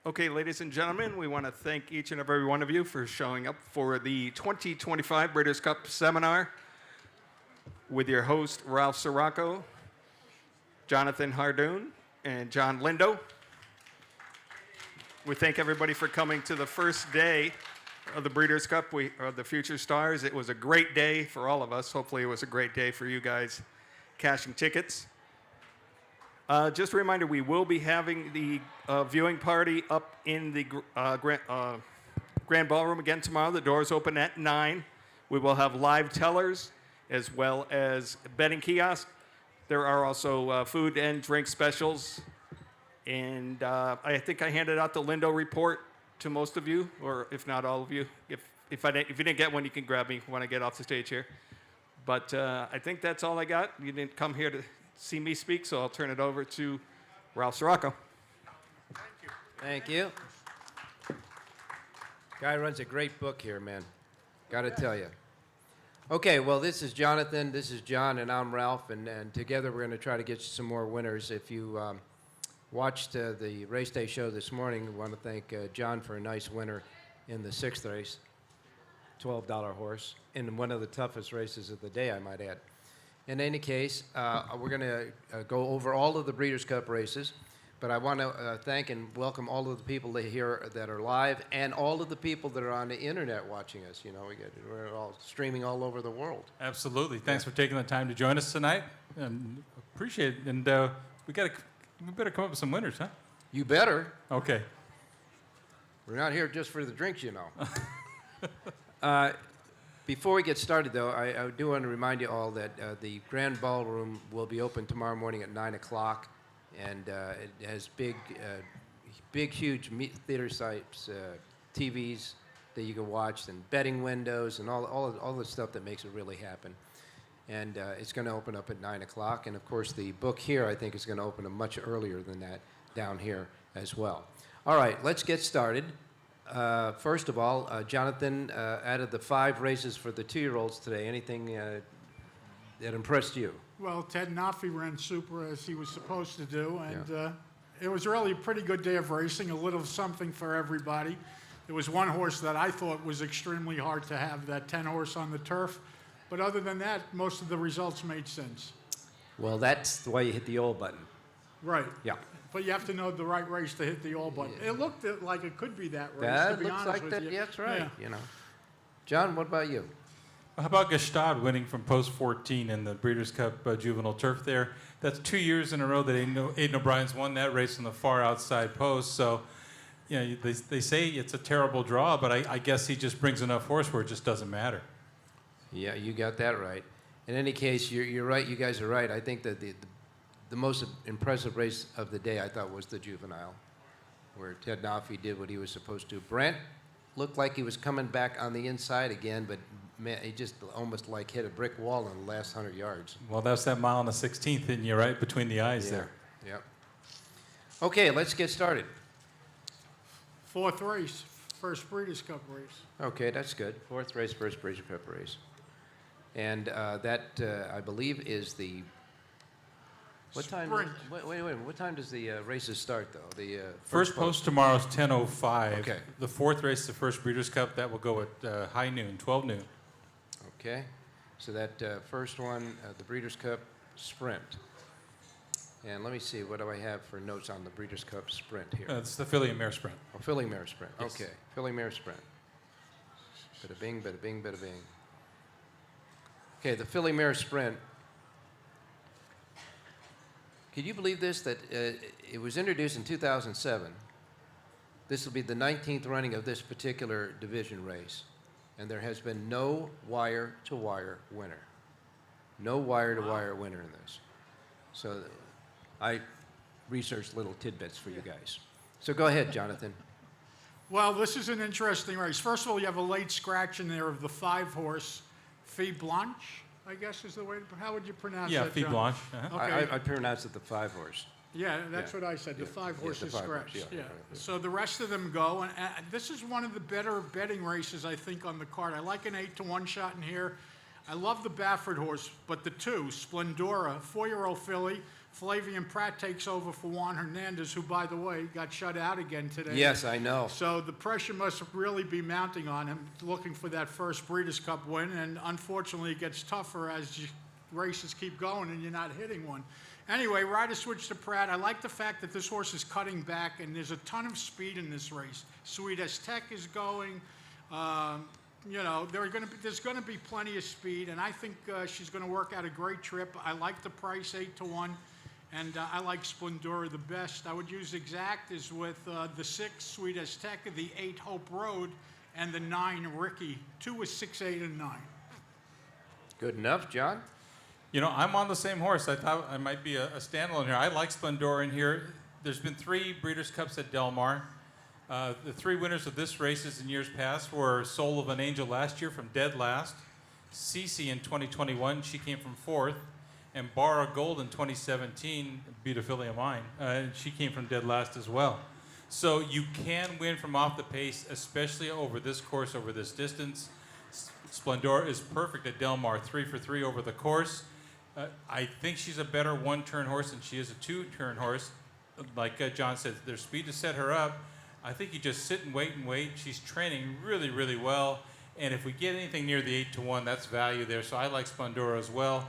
Okay, ladies and gentlemen, we want to thank each and every one of you for showing up for the 2025 Breeders' Cup Seminar with your host, Ralph Siraco, Jonathan Hardoon, and Jon Lindo. We thank everybody for coming to the first day of the Breeders' Cup, the Future Stars. It was a great day for all of us. Hopefully it was a great day for you guys cashing tickets. Just a reminder, we will be having the viewing party up in the Grand Ballroom again tomorrow. The doors open at 9. We will have live tellers as well as betting kiosks. There are also food and drink specials. And I think I handed out the Lindo report to most of you, or if not all of you. If you didn't get one, you can grab me when I get off the stage here. But I think that's all I got. You didn't come here to see me speak, so I'll turn it over to Ralph Siraco. Thank you. Guy runs a great book here, man. Got to tell you. Okay, well, this is Jonathan, this is Jon, and I'm Ralph, and together we're going to try to get you some more winners. If you watched the race day show this morning, we want to thank Jon for a nice winner in the 6th race, $12 horse, in one of the toughest races of the day, I might add. In any case, we're going to go over all of the Breeders' Cup races, but I want to thank and welcome all of the people here that are live and all of the people that are on the internet watching us. You know, we're all streaming all over the world. Absolutely. Thanks for taking the time to join us tonight. Appreciate it. And we better come up with some winners, huh? You better. Okay. We're not here just for the drinks, you know. Before we get started, though, I do want to remind you all that the Grand Ballroom will be open tomorrow morning at 9 o'clock, and it has big, huge theater sites, TVs that you can watch, and betting windows, and all the stuff that makes it really happen. And it's going to open up at 9 o'clock, and of course the book here, I think, is going to open up much earlier than that down here as well. All right, let's get started. First of all, Jonathan, out of the 5 races for the 2-year-olds today, anything that impressed you? Well, Ted Nafi ran super as he was supposed to do, and it was really a pretty good day of racing, a little something for everybody. There was one horse that I thought was extremely hard to have, that 10 horse on the turf, but other than that, most of the results made sense. Well, that's the way you hit the all button. Right. Yeah. But you have to know the right race to hit the all button. Yeah. It looked like it could be that race, That to be looks honest like with that. you. Yeah, that's right. Yeah. You know, Jon, what about you? How about Gestad winning from post 14 in the Breeders' Cup Juvenile Turf there? That's 2 years in a row that Aidan O'Brien's won that race on the far outside post. So, you know, they say it's a terrible draw, but I guess he just brings enough horse where it just doesn't matter. Yeah, you got that right. In any case, you're right. You guys are right. I think that the most impressive race of the day, I thought, was the Juvenile, where Ted Nafi did what he was supposed to. Brent looked like he was coming back on the inside again, but man, he just almost like hit a brick wall in the last 100 yards. Well, that's that mile on the 16th, and you're right between the eyes there. Yep. Okay, let's get started. 4th race, first Breeders' Cup race. Okay, that's good. 4th race, first Breeders' Cup race. And that, I believe, is the... What time? Sprint. Wait. What time does the races start, though? The First post tomorrow is 10:05. Okay. The 4th race, the first Breeders' Cup, that will go at high noon, 12 noon. Okay. So that first one, the Breeders' Cup Sprint. And let me see, what do I have for notes on the Breeders' Cup Sprint here? It's the Filly and Mare Sprint. Oh, Filly Mare Sprint. Yes. Okay. Filly Mare Sprint. Bada bing, bada bing, bada bing. Okay, the Filly Mare Sprint. Could you believe this, that it was introduced in 2007? This will be the 19th running of this particular division race, and there has been no wire-to-wire winner. No wire-to-wire winner in this. So I researched little tidbits for you guys. So go ahead, Jonathan. Well, this is an interesting race. First of all, you have a late scratch in there of the 5-horse Fille Blanche, I guess is the way to, how would you pronounce Yeah, that, Fille Jon? Blanche. Uh-huh. Okay. I pronounced it the 5-horse. Yeah, that's Yeah. what I said, the Yeah. 5 Yeah, horses the 5 scratch. horse, yeah, Yeah. right, yeah. So the rest of them go, and this is one of the better betting races, I think, on the card. I like an 8-to-1 shot in here. I love the Baffert horse, but the 2, Splendora, 4-year-old filly, Flavian Pratt takes over for Juan Hernandez, who, by the way, got shut out again today. Yes, I know. So the pressure must really be mounting on him, looking for that first Breeders' Cup win. And unfortunately, it gets tougher as races keep going and you're not hitting one. Anyway, rider switch to Pratt. I like the fact that this horse is cutting back, and there's a ton of speed in this race. Sweet as Tech is going. You know, there's going to be plenty of speed, and I think she's going to work out a great trip. I like the price, 8-1, and I like Splendora the best. I would use exact is with the 6 Sweet as Tech, the 8 Hope Road, and the 9 Ricky. 2 is 6, 8, and 9. Good enough, John? You know, I'm on the same horse. I thought I might be a standalone here. I like Splendor in here. There's been 3 Breeders' Cups at Del Mar. The 3 winners of this races in years past were Soul of an Angel last year from dead last, Cece in 2021, she came from 4th, and Barra Gold in 2017, beat a filly of mine, she came from dead last as well. So you can win from off the pace, especially over this course, over this distance. Splendor is perfect at Del Mar, 3 for 3 over the course. I think she's a better 1-turn horse than she is a 2-turn horse. Like John said, there's speed to set her up. I think you just sit and wait and wait. She's training really, really well. And if we get anything near the 8-1, that's value there. So I like Splendora as well.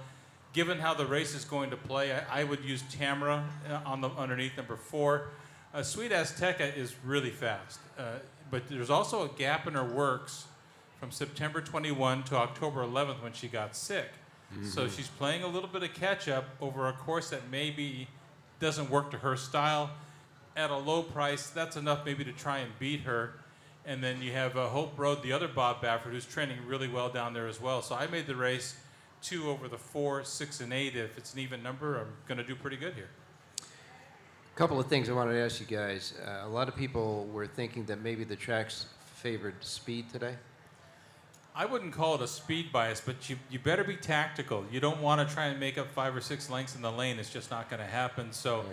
Given how the race is going to play, I would use Tamara on the underneath number 4. Sweet Azteca is really fast. But there's also a gap in her works from September 21 to October 11th when she got sick. Mm-hmm. So she's playing a little bit of catch-up over a course that maybe doesn't work to her style. At a low price, that's enough maybe to try and beat her. And then you have Hope Road, the other Bob Baffert, who's training really well down there as well. So I made the race 2 over the 4, 6, and 8. If it's an even number, I'm going to do pretty good here. A couple of things I wanted to ask you guys. A lot of people were thinking that maybe the track's favored speed today. I wouldn't call it a speed bias, but you better be tactical. You don't want to try and make up 5 or 6 lengths in the lane. It's just not going to happen. So Okay.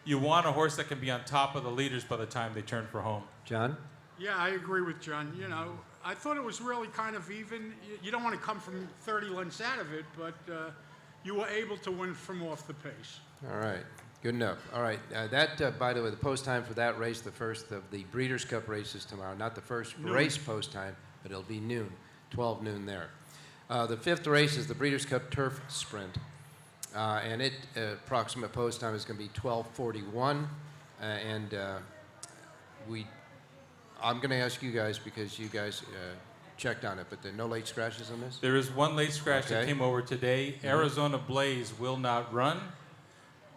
You want a horse that can be on top of the leaders by the time they turn for home. John? Yeah, I agree with John. You know, I thought it was really kind of even. You don't want to come from 30 lengths out of it, but you were able to win from off the pace. All right. Good enough. All right. By the way, the post time for that race, the first of the Breeders' Cup races tomorrow, not the first race post time, but it'll be noon, 12 noon there. The 5th race is the Breeders' Cup Turf Sprint. And approximate post time is going to be 12:41. I'm going to ask you guys because you guys checked on it, but there are no late scratches on this? There is one late scratch that Okay. came over today. Mm-hmm. Arizona Blaze will not run.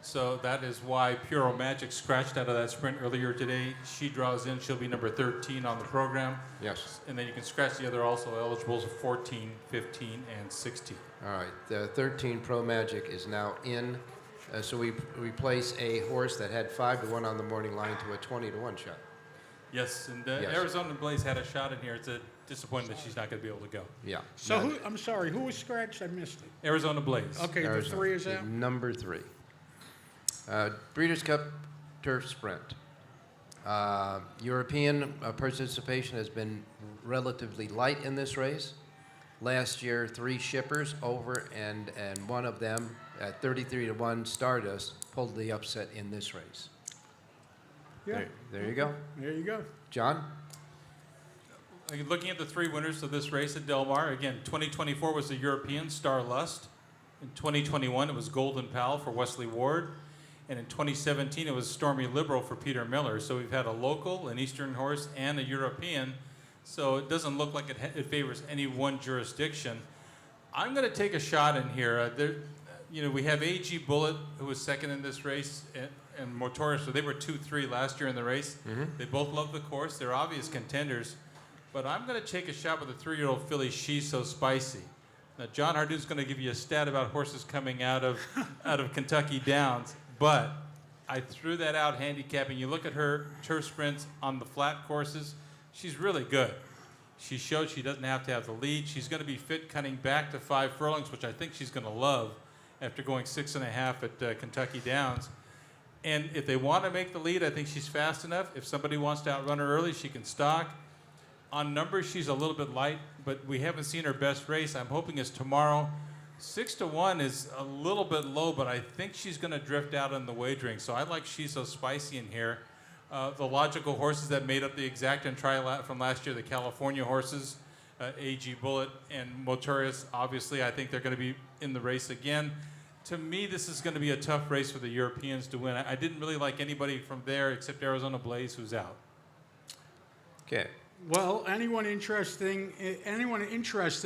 So that is why Puro Magic scratched out of that sprint earlier today. She draws in. She'll be number 13 on the program. Yes. And then you can scratch the other also eligibles of 14, 15, and 16. All right. The 13 Pro Magic is now in. So we replace a horse that had 5-1 on the morning line to a 20-1 shot. Yes, and Yes. Arizona Blaze had a shot in here. It's a disappointment that she's not going to be able to go. Yeah. So I'm sorry, who was scratched? I missed it. Arizona Blaze. Okay, the Arizona. 3 is out. Number 3. Breeders' Cup Turf Sprint. European participation has been relatively light in this race. Last year, 3 shippers over, and one of them at 33-1 Stardust pulled the upset in this race. Yeah. There you go. There you go. John? Looking at the 3 winners of this race at Del Mar, again, 2024 was the European Star Lust. In 2021, it was Golden Pal for Wesley Ward. And in 2017, it was Stormy Liberal for Peter Miller. So we've had a local, an Eastern horse, and a European. So it doesn't look like it favors any one jurisdiction. I'm going to take a shot in here. We have AG Bullet, who was second in this race, and Motoris. So they were 2-3 last year in the race. Mm-hmm. They both love the course. They're obvious contenders. But I'm going to take a shot with a 3-year-old filly, She's So Spicy. Now, John Hardoon's going to give you a stat about horses coming out of Kentucky Downs. But I threw that out handicapping. You look at her turf sprints on the flat courses, she's really good. She showed she doesn't have to have the lead. She's going to be fit cutting back to 5 furlongs, which I think she's going to love after going 6.5 at Kentucky Downs. And if they want to make the lead, I think she's fast enough. If somebody wants to outrun her early, she can stalk. On numbers, she's a little bit light, but we haven't seen her best race. I'm hoping it's tomorrow. 6-1 is a little bit low, but I think she's going to drift out in the wagering. So I like She's So Spicy in here. The logical horses that made up the exact and try from last year, the California horses, AG Bullet and Motorius, obviously, I think they're going to be in the race again. To me, this is going to be a tough race for the Europeans to win. I didn't really like anybody from there except Arizona Blaze, who's out. Okay. Well, anyone interested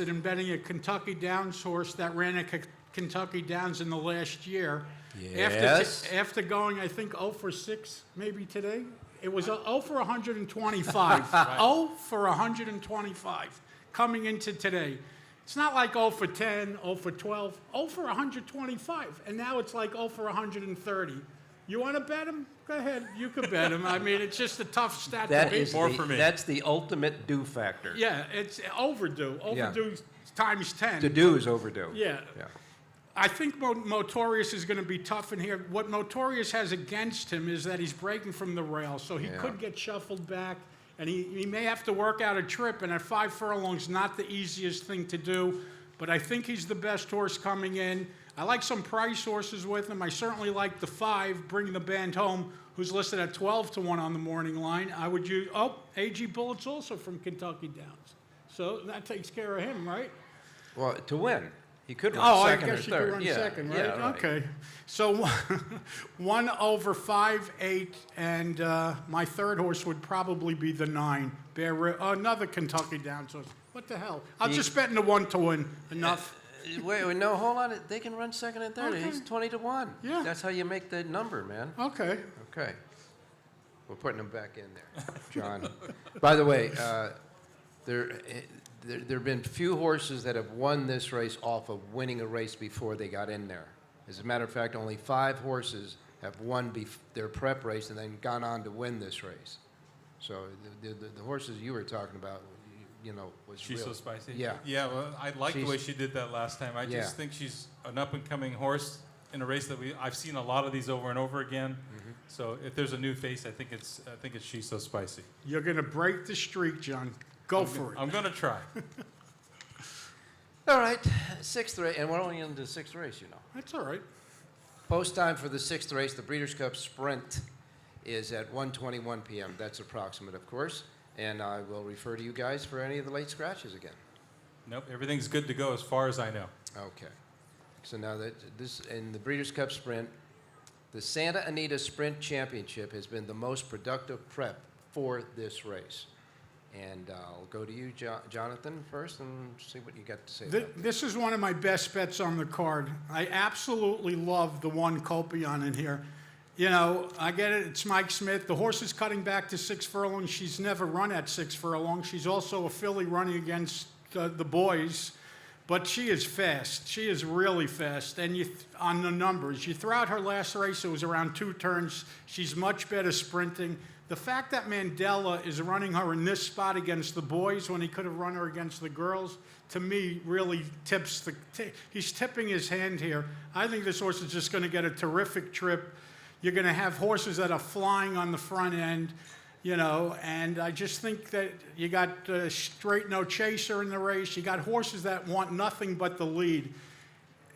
in betting a Kentucky Downs horse that ran at Kentucky Downs in the last year, Yes. after going, I think, 0 for 6 maybe today, it was 0 for 125. 0 for 125 coming into today. It's not like 0 for 10, 0 for 12, 0 for 125, and now it's like 0 for 130. You want to bet him? Go ahead. You could bet him. I mean, it's just a tough stat to That beat. is More for me. That's the ultimate do factor. Yeah, it's overdue. Overdue times 10. To do is overdue. Yeah. I think Motorius is going to be tough in here. What Motorius has against him is that he's breaking from the rail, so he could get shuffled back, and he may have to work out a trip, and at 5 furlongs, not the easiest thing to do, but I think he's the best horse coming in. I like some price horses with him. I certainly like the 5, Bring the Band Home, who's listed at 12-1 on the morning line. I would use, AG Bullet's also from Kentucky Downs. So that takes care of him, right? Well, to win, he could run second or I guess you third. could run second, right? Yeah, right. Okay. So 1 over 5, 8, and my third horse would probably be the 9. Another Kentucky Downs horse. What the hell? I'll just bet in the 1 to win. Enough. Wait, no, hold on. They can run second and third. Okay. He's 20-1. Yeah. That's how you make the number, man. Okay. Okay. We're putting them back in there, John. By the way, there have been few horses that have won this race off of winning a race before they got in there. As a matter of fact, only 5 horses have won their prep race and then gone on to win this race. So the horses you were talking about, was She's real. So Spicy? Yeah. Yeah, well, I like the way she did that last time. I just think she's an up-and-coming horse in a race that I've seen a lot of these over and over again. So if there's a new face, I think it's She's So Spicy. You're going to break the streak, John. Go for it. I'm going to try. All right, 6th race, and we're only in the 6th race, That's all right. Post time for the 6th race, the Breeders' Cup Sprint, is at 1:21 p.m. That's approximate, of course. And I will refer to you guys for any of the late scratches again. Nope, everything's good to go as far as I know. Okay. So now that this in the Breeders' Cup Sprint, the Santa Anita Sprint Championship has been the most productive prep for this race. And I'll go to you, Jonathan, first, and see what you got to say. About This is one of my best bets on the card. I absolutely love the 1 Copion in here. I get it. It's Mike Smith. The horse is cutting back to 6 furlongs. She's never run at 6 furlongs. She's also a filly running against the boys. But she is fast. She is really fast. And on the numbers, you throw out her last race, it was around 2 turns. She's much better sprinting. The fact that Mandela is running her in this spot against the boys when he could have run her against the girls, to me, really tips he's tipping his hand here. I think this horse is just going to get a terrific trip. You're going to have horses that are flying on the front end, and I just think that you got Straight No Chaser in the race. You got horses that want nothing but the lead.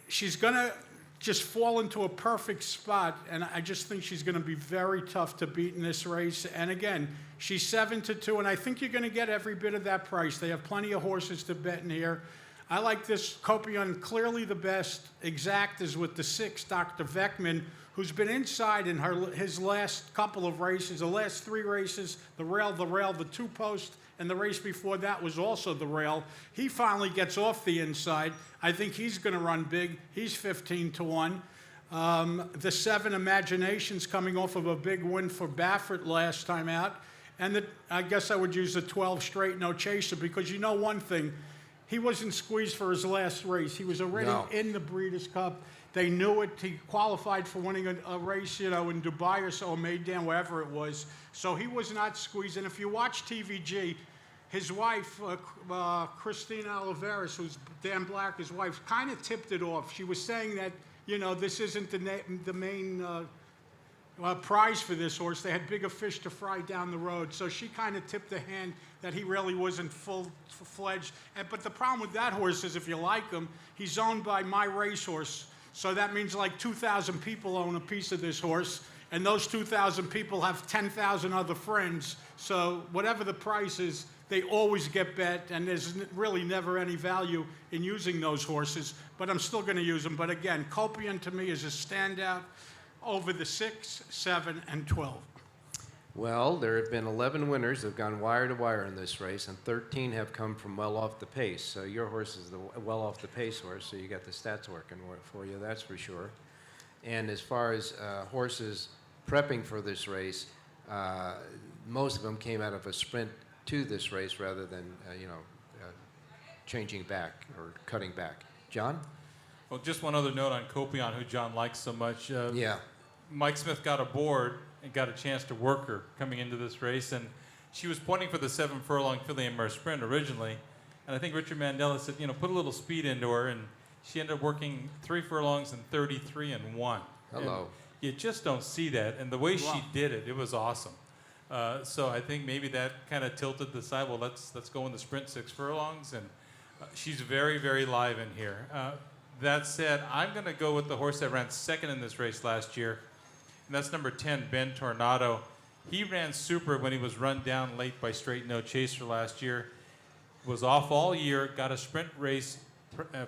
She's going to just fall into a perfect spot, and I just think she's going to be very tough to beat in this race. And again, she's 7-2, and I think you're going to get every bit of that price. They have plenty of horses to bet in here. I like this Copion clearly the best. Exact is with the 6, Dr. Veckman, who's been inside in his last couple of races, the last 3 races, the rail, the 2-post, and the race before that was also the rail. He finally gets off the inside. I think he's going to run big. He's 15-1. The 7, Imaginations, coming off of a big win for Baffert last time out. And I guess I would use the 12, Straight No Chaser, because you know one thing, he wasn't squeezed for his last race. He was already in the Breeders' Cup. They knew it. He qualified for winning a race, in Dubai or so, Maidan, wherever it was. So he was not squeezed. And if you watch TVG, his wife, Christina Oliveras, who's Dan Black's wife, kind of tipped it off. She was saying that, this isn't the main prize for this horse. They had bigger fish to fry down the road, so she kind of tipped the hand that he really wasn't full-fledged. But the problem with that horse is, if you like him, he's owned by My Racehorse, so that means like 2,000 people own a piece of this horse, and those 2,000 people have 10,000 other friends. So whatever the price is, they always get bet, and there's really never any value in using those horses. But I'm still going to use them. But again, Copian to me is a standout over the 6, 7, and 12. Well, there have been 11 winners that have gone wire to wire in this race, and 13 have come from well off the pace. So your horse is the well off the pace horse, so you got the stats working for you, that's for sure. And as far as horses prepping for this race, most of them came out of a sprint to this race rather than changing back or cutting back. John? Well, just one other note on Copion, who John likes so much. Yeah. Mike Smith got aboard and got a chance to work her coming into this race, and she was pointing for the 7 furlong filly and mare sprint originally, and I think Richard Mandela said, put a little speed into her, and she ended up working 3 furlongs and 33 and 1. Hello. And you just don't see that, and the way she did it, it was awesome. So I think maybe that kind of tilted the side. Well, let's go in the sprint 6 furlongs, and she's very, very live in here. That said, I'm going to go with the horse that ran second in this race last year, and that's number 10, Ben Tornado. He ran super when he was run down late by Straight No Chaser last year. Was off all year, got a sprint race,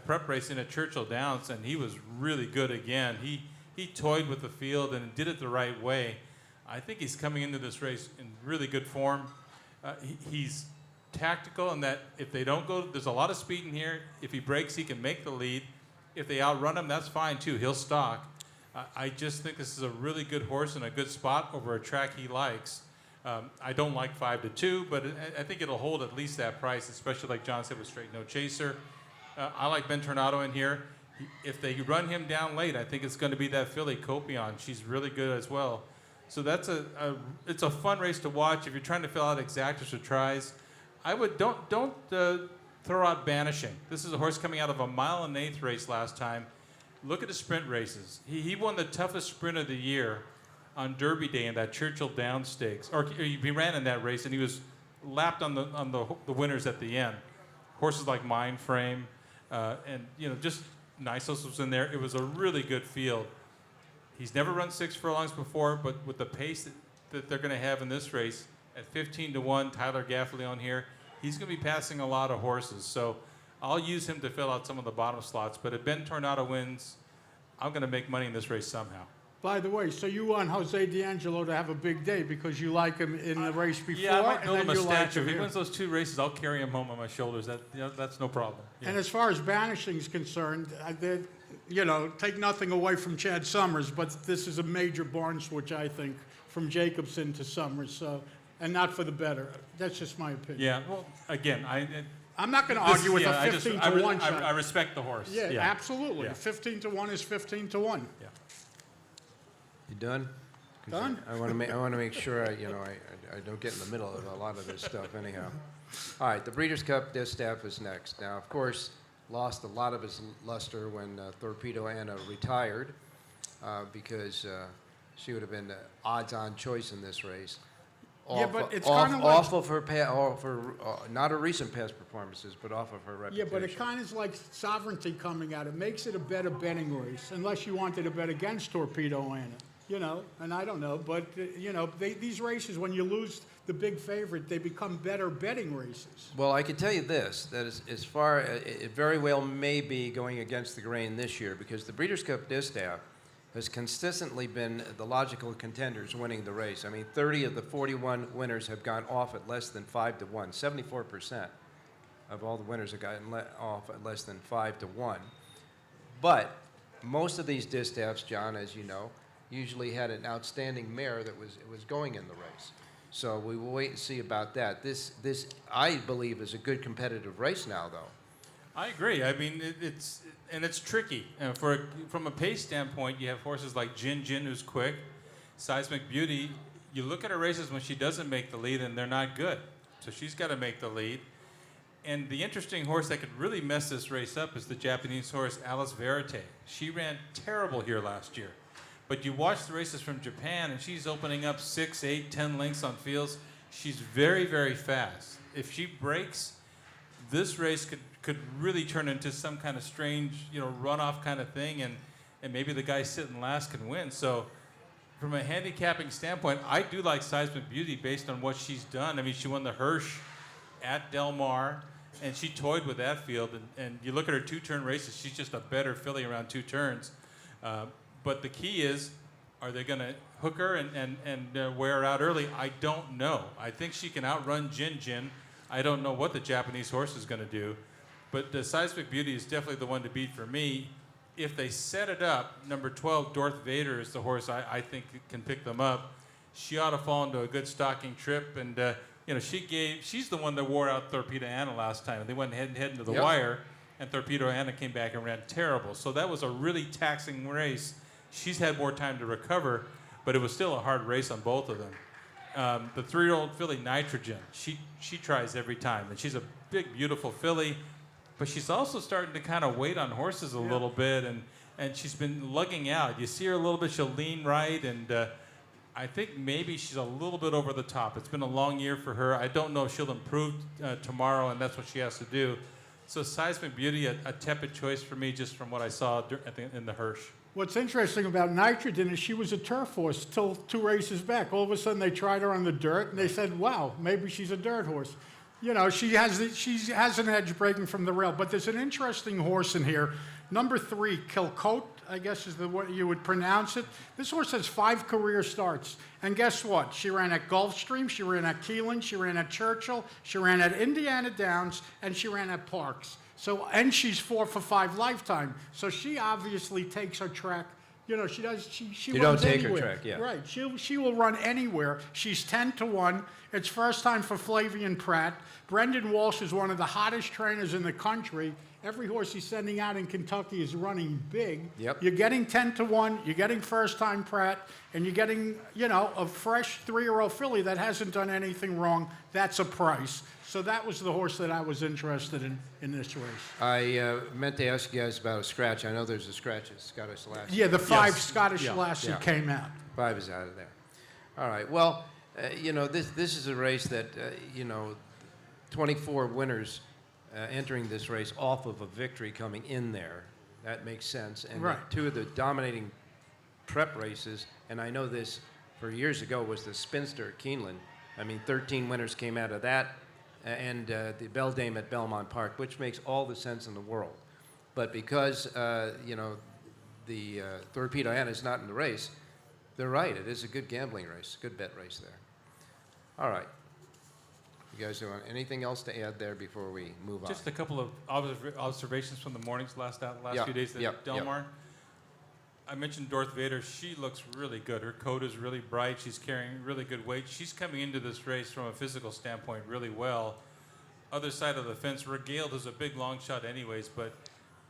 prep race in at Churchill Downs, and he was really good again. He toyed with the field and did it the right way. I think he's coming into this race in really good form. He's tactical in that if they don't go, there's a lot of speed in here. If he breaks, he can make the lead. If they outrun him, that's fine too. He'll stalk. I just think this is a really good horse in a good spot over a track he likes. I don't like 5 to 2, but I think it'll hold at least that price, especially like John said with Straight No Chaser. I like Ben Tornado in here. If they run him down late, I think it's going to be that filly Copion. She's really good as well. So that's it's a fun race to watch. If you're trying to fill out exactas or tries, I would don't throw out Banishing. This is a horse coming out of a 1 1/8 race last time. Look at the sprint races. He won the toughest sprint of the year on Derby Day in that Churchill Downs Stakes. Or he ran in that race and he was lapped on the winners at the end. Horses like Mindframe and just Nisos was in there. It was a really good field. He's never run 6 furlongs before, but with the pace that they're going to have in this race, at 15 to 1, Tyler Gaffley on here, he's going to be passing a lot of horses. So I'll use him to fill out some of the bottom slots. But if Ben Tornado wins, I'm going to make money in this race somehow. By the way, so you want Jose D'Angelo to have a big day because you like him in the race before, Yeah, I might build and him then a you like statue. him If he here. wins those 2 races, I'll carry him home on my shoulders. That's no problem. Yeah. And as far as Banishing is concerned, take nothing away from Chad Summers, but this is a major barn switch, I think, from Jacobson to Summers, so, and not for the better. That's just my opinion. Yeah, well, again, I'm not going to argue with a 15 to 1 shot. I respect the horse. Yeah, absolutely. Yeah. 15 to 1 is 15 to 1. Yeah. You done? 'Cause Done. I want to make sure I don't get in the middle of a lot of this stuff anyhow. All right, the Breeders' Cup Distaff is next. Now, of course, lost a lot of his luster when Torpedo Anna retired because she would have been the odds-on choice in this race. Yeah, but it's kind of like... off of her not her recent past performances, but off of her Yeah, reputation. but it kind of is like Sovereignty coming out. It makes it a better betting race, unless you wanted to bet against Torpedo Anna. And I don't know, but, these races, when you lose the big favorite, they become better betting races. Well, I can tell you this, that as far it very well may be going against the grain this year, because the Breeders' Cup Distaff has consistently been the logical contenders winning the race. I mean, 30 of the 41 winners have gone off at less than 5 to 1. 74% of all the winners have gotten off at less than 5 to 1. But most of these distaffs, John, as you know, usually had an outstanding mare that was going in the race. So we will wait and see about that. This I believe is a good competitive race now, though. I agree. I mean, it's tricky. From a pace standpoint, you have horses like Jin, who's quick. Seismic Beauty, you look at her races when she doesn't make the lead, and they're not good. So she's got to make the lead. And the interesting horse that could really mess this race up is the Japanese horse, Alice Verite. She ran terrible here last year. But you watch the races from Japan, and she's opening up 6, 8, 10 lengths on fields. She's very, very fast. If she breaks, this race could really turn into some kind of strange, runoff kind of thing, and maybe the guy sitting last can win. So from a handicapping standpoint, I do like Seismic Beauty based on what she's done. I mean, she won the Hirsch at Del Mar, and she toyed with that field. And you look at her 2-turn races, she's just a better filly around 2 turns. But the key is, are they going to hook her and wear her out early? I don't know. I think she can outrun Jin Jin. I don't know what the Japanese horse is going to do. But the Seismic Beauty is definitely the one to beat for me. If they set it up, number 12, Darth Vader is the horse I think can pick them up. She ought to fall into a good stocking trip. And, she's the one that wore out Torpedo Anna last time. They went head into the wire, and Torpedo Anna came back and ran terrible. So that was a really taxing race. She's had more time to recover, but it was still a hard race on both of them. The 3-year-old filly, Nitrogen, she tries every time. And she's a big, beautiful filly. But she's also starting to kind of wait on horses a little bit, and she's been lugging out. You see her a little bit, she'll lean right, and I think maybe she's a little bit over the top. It's been a long year for her. I don't know if she'll improve tomorrow, and that's what she has to do. So Seismic Beauty, a tepid choice for me just from what I saw in the Hirsch. What's interesting about Nitrogen is she was a turf horse till 2 races back. All of a sudden they tried her on the dirt, and they said, wow, maybe she's a dirt horse. She has an edge breaking from the rail. But there's an interesting horse in here. Number 3, Kilcote, I guess is the way you would pronounce it. This horse has 5 career starts. And guess what? She ran at Gulfstream, she ran at Keeneland, she ran at Churchill, she ran at Indiana Downs, and she ran at Parks. And she's 4 for 5 lifetime. So she obviously takes her track. She does. She You runs don't take anywhere. her track, yeah. Right. She will run anywhere. She's 10-1. It's first time for Flavian Pratt. Brendan Walsh is one of the hottest trainers in the country. Every horse he's sending out in Kentucky is running big. Yep. You're getting 10-1. You're getting first time Pratt, and you're getting a fresh 3-year-old filly that hasn't done anything wrong. That's a price. So that was the horse that I was interested in this race. I meant to ask you guys about a scratch. I know there's a scratch at Scottish Lassie. Yeah, the 5 Scottish Lassie Yeah. came out. 5 is out of there. All right. Well, this is a race that, 24 winners entering this race off of a victory coming in there. That makes sense. And Right. 2 of the dominating prep races, and I know this for years ago, was the Spinster at Keeneland. 13 winners came out of that. And the Beldame at Belmont Park, which makes all the sense in the world. But because, the Torpedo Anna is not in the race, they're right. It is a good gambling race, good bet race there. All right. You guys want anything else to add there before we move on? Just a couple of observations from the mornings last few days at Del Mar. I mentioned Darth Vader. She looks really good. Her coat is really bright. She's carrying really good weight. She's coming into this race from a physical standpoint really well. Other side of the fence, Regaled is a big long shot anyways, but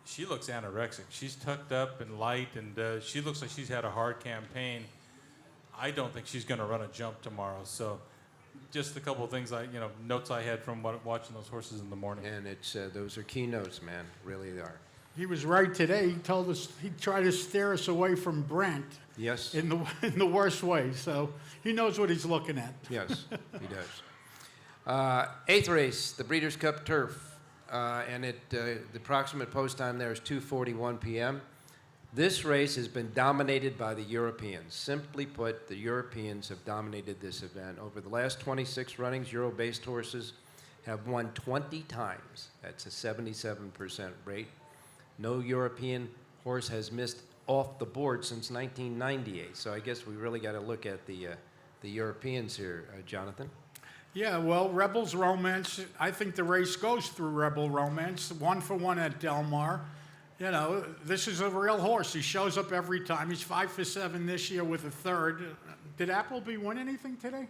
she looks anorexic. She's tucked up and light, and she looks like she's had a hard campaign. I don't think she's going to run a jump tomorrow. So just a couple of things, notes I had from watching those horses in the morning. And it's those are key notes, man. Really they are. He was right today. He told us he'd try to steer us away from Brent. Yes. In the worst way. So he knows what he's looking at. Yes, he does. 8th race, the Breeders' Cup Turf, and the approximate post time there is 2:41 p.m. This race has been dominated by the Europeans. Simply put, the Europeans have dominated this event. Over the last 26 runnings, Euro-based horses have won 20 times. That's a 77% rate. No European horse has missed off the board since 1998. So I guess we really got to look at the Europeans here, Jonathan. Yeah, well, Rebel's Romance, I think the race goes through Rebel Romance, 1 for 1 at Del Mar. This is a real horse. He shows up every time. He's 5 for 7 this year with a third. Did Appleby win anything today?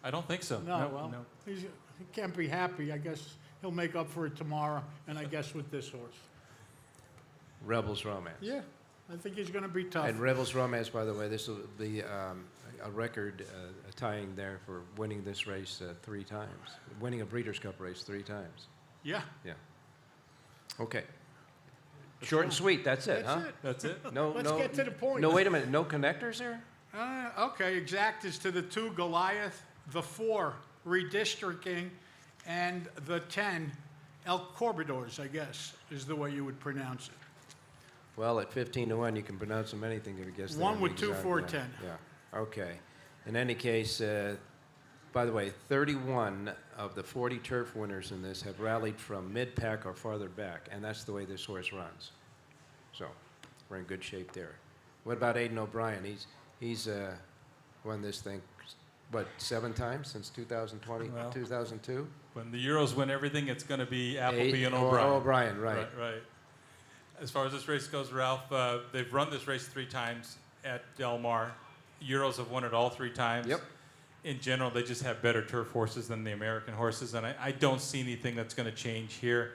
I don't think so. No, he can't be happy. I guess he'll make up for it tomorrow, and I guess with this horse. Rebel's Romance. Yeah, I think he's going to be tough. And Rebel's Romance, by the way, this will be a record tying there for winning this race 3 times, winning a Breeders' Cup race 3 times. Yeah. Yeah. Okay. Short and sweet, that's it, That's huh? it. That's it. No, Let's no, get to the point. No, wait a minute, no connectors there? Okay, exact is to the 2 Goliath, the 4 redistricting, and the 10 El Corridors, I guess, is the way you would pronounce it. Well, at 15 to 1, you can pronounce them anything, I guess. they One have with the 2, exact- 4, yeah, 10. Yeah, okay. In any case, by the way, 31 of the 40 turf winners in this have rallied from mid-pack or farther back, and that's the way this horse runs. So, we're in good shape there. What about Aidan O'Brien? He's won this thing, what, 7 times since 2020, Well, 2002? When the Euros win everything, it's going to be Appleby and O'Brien. O'Brien, right. Right. As far as this race goes, Ralph, they've run this race 3 times at Del Mar. Euros have won it all 3 times. Yep. In general, they just have better turf horses than the American horses, and I don't see anything that's going to change here.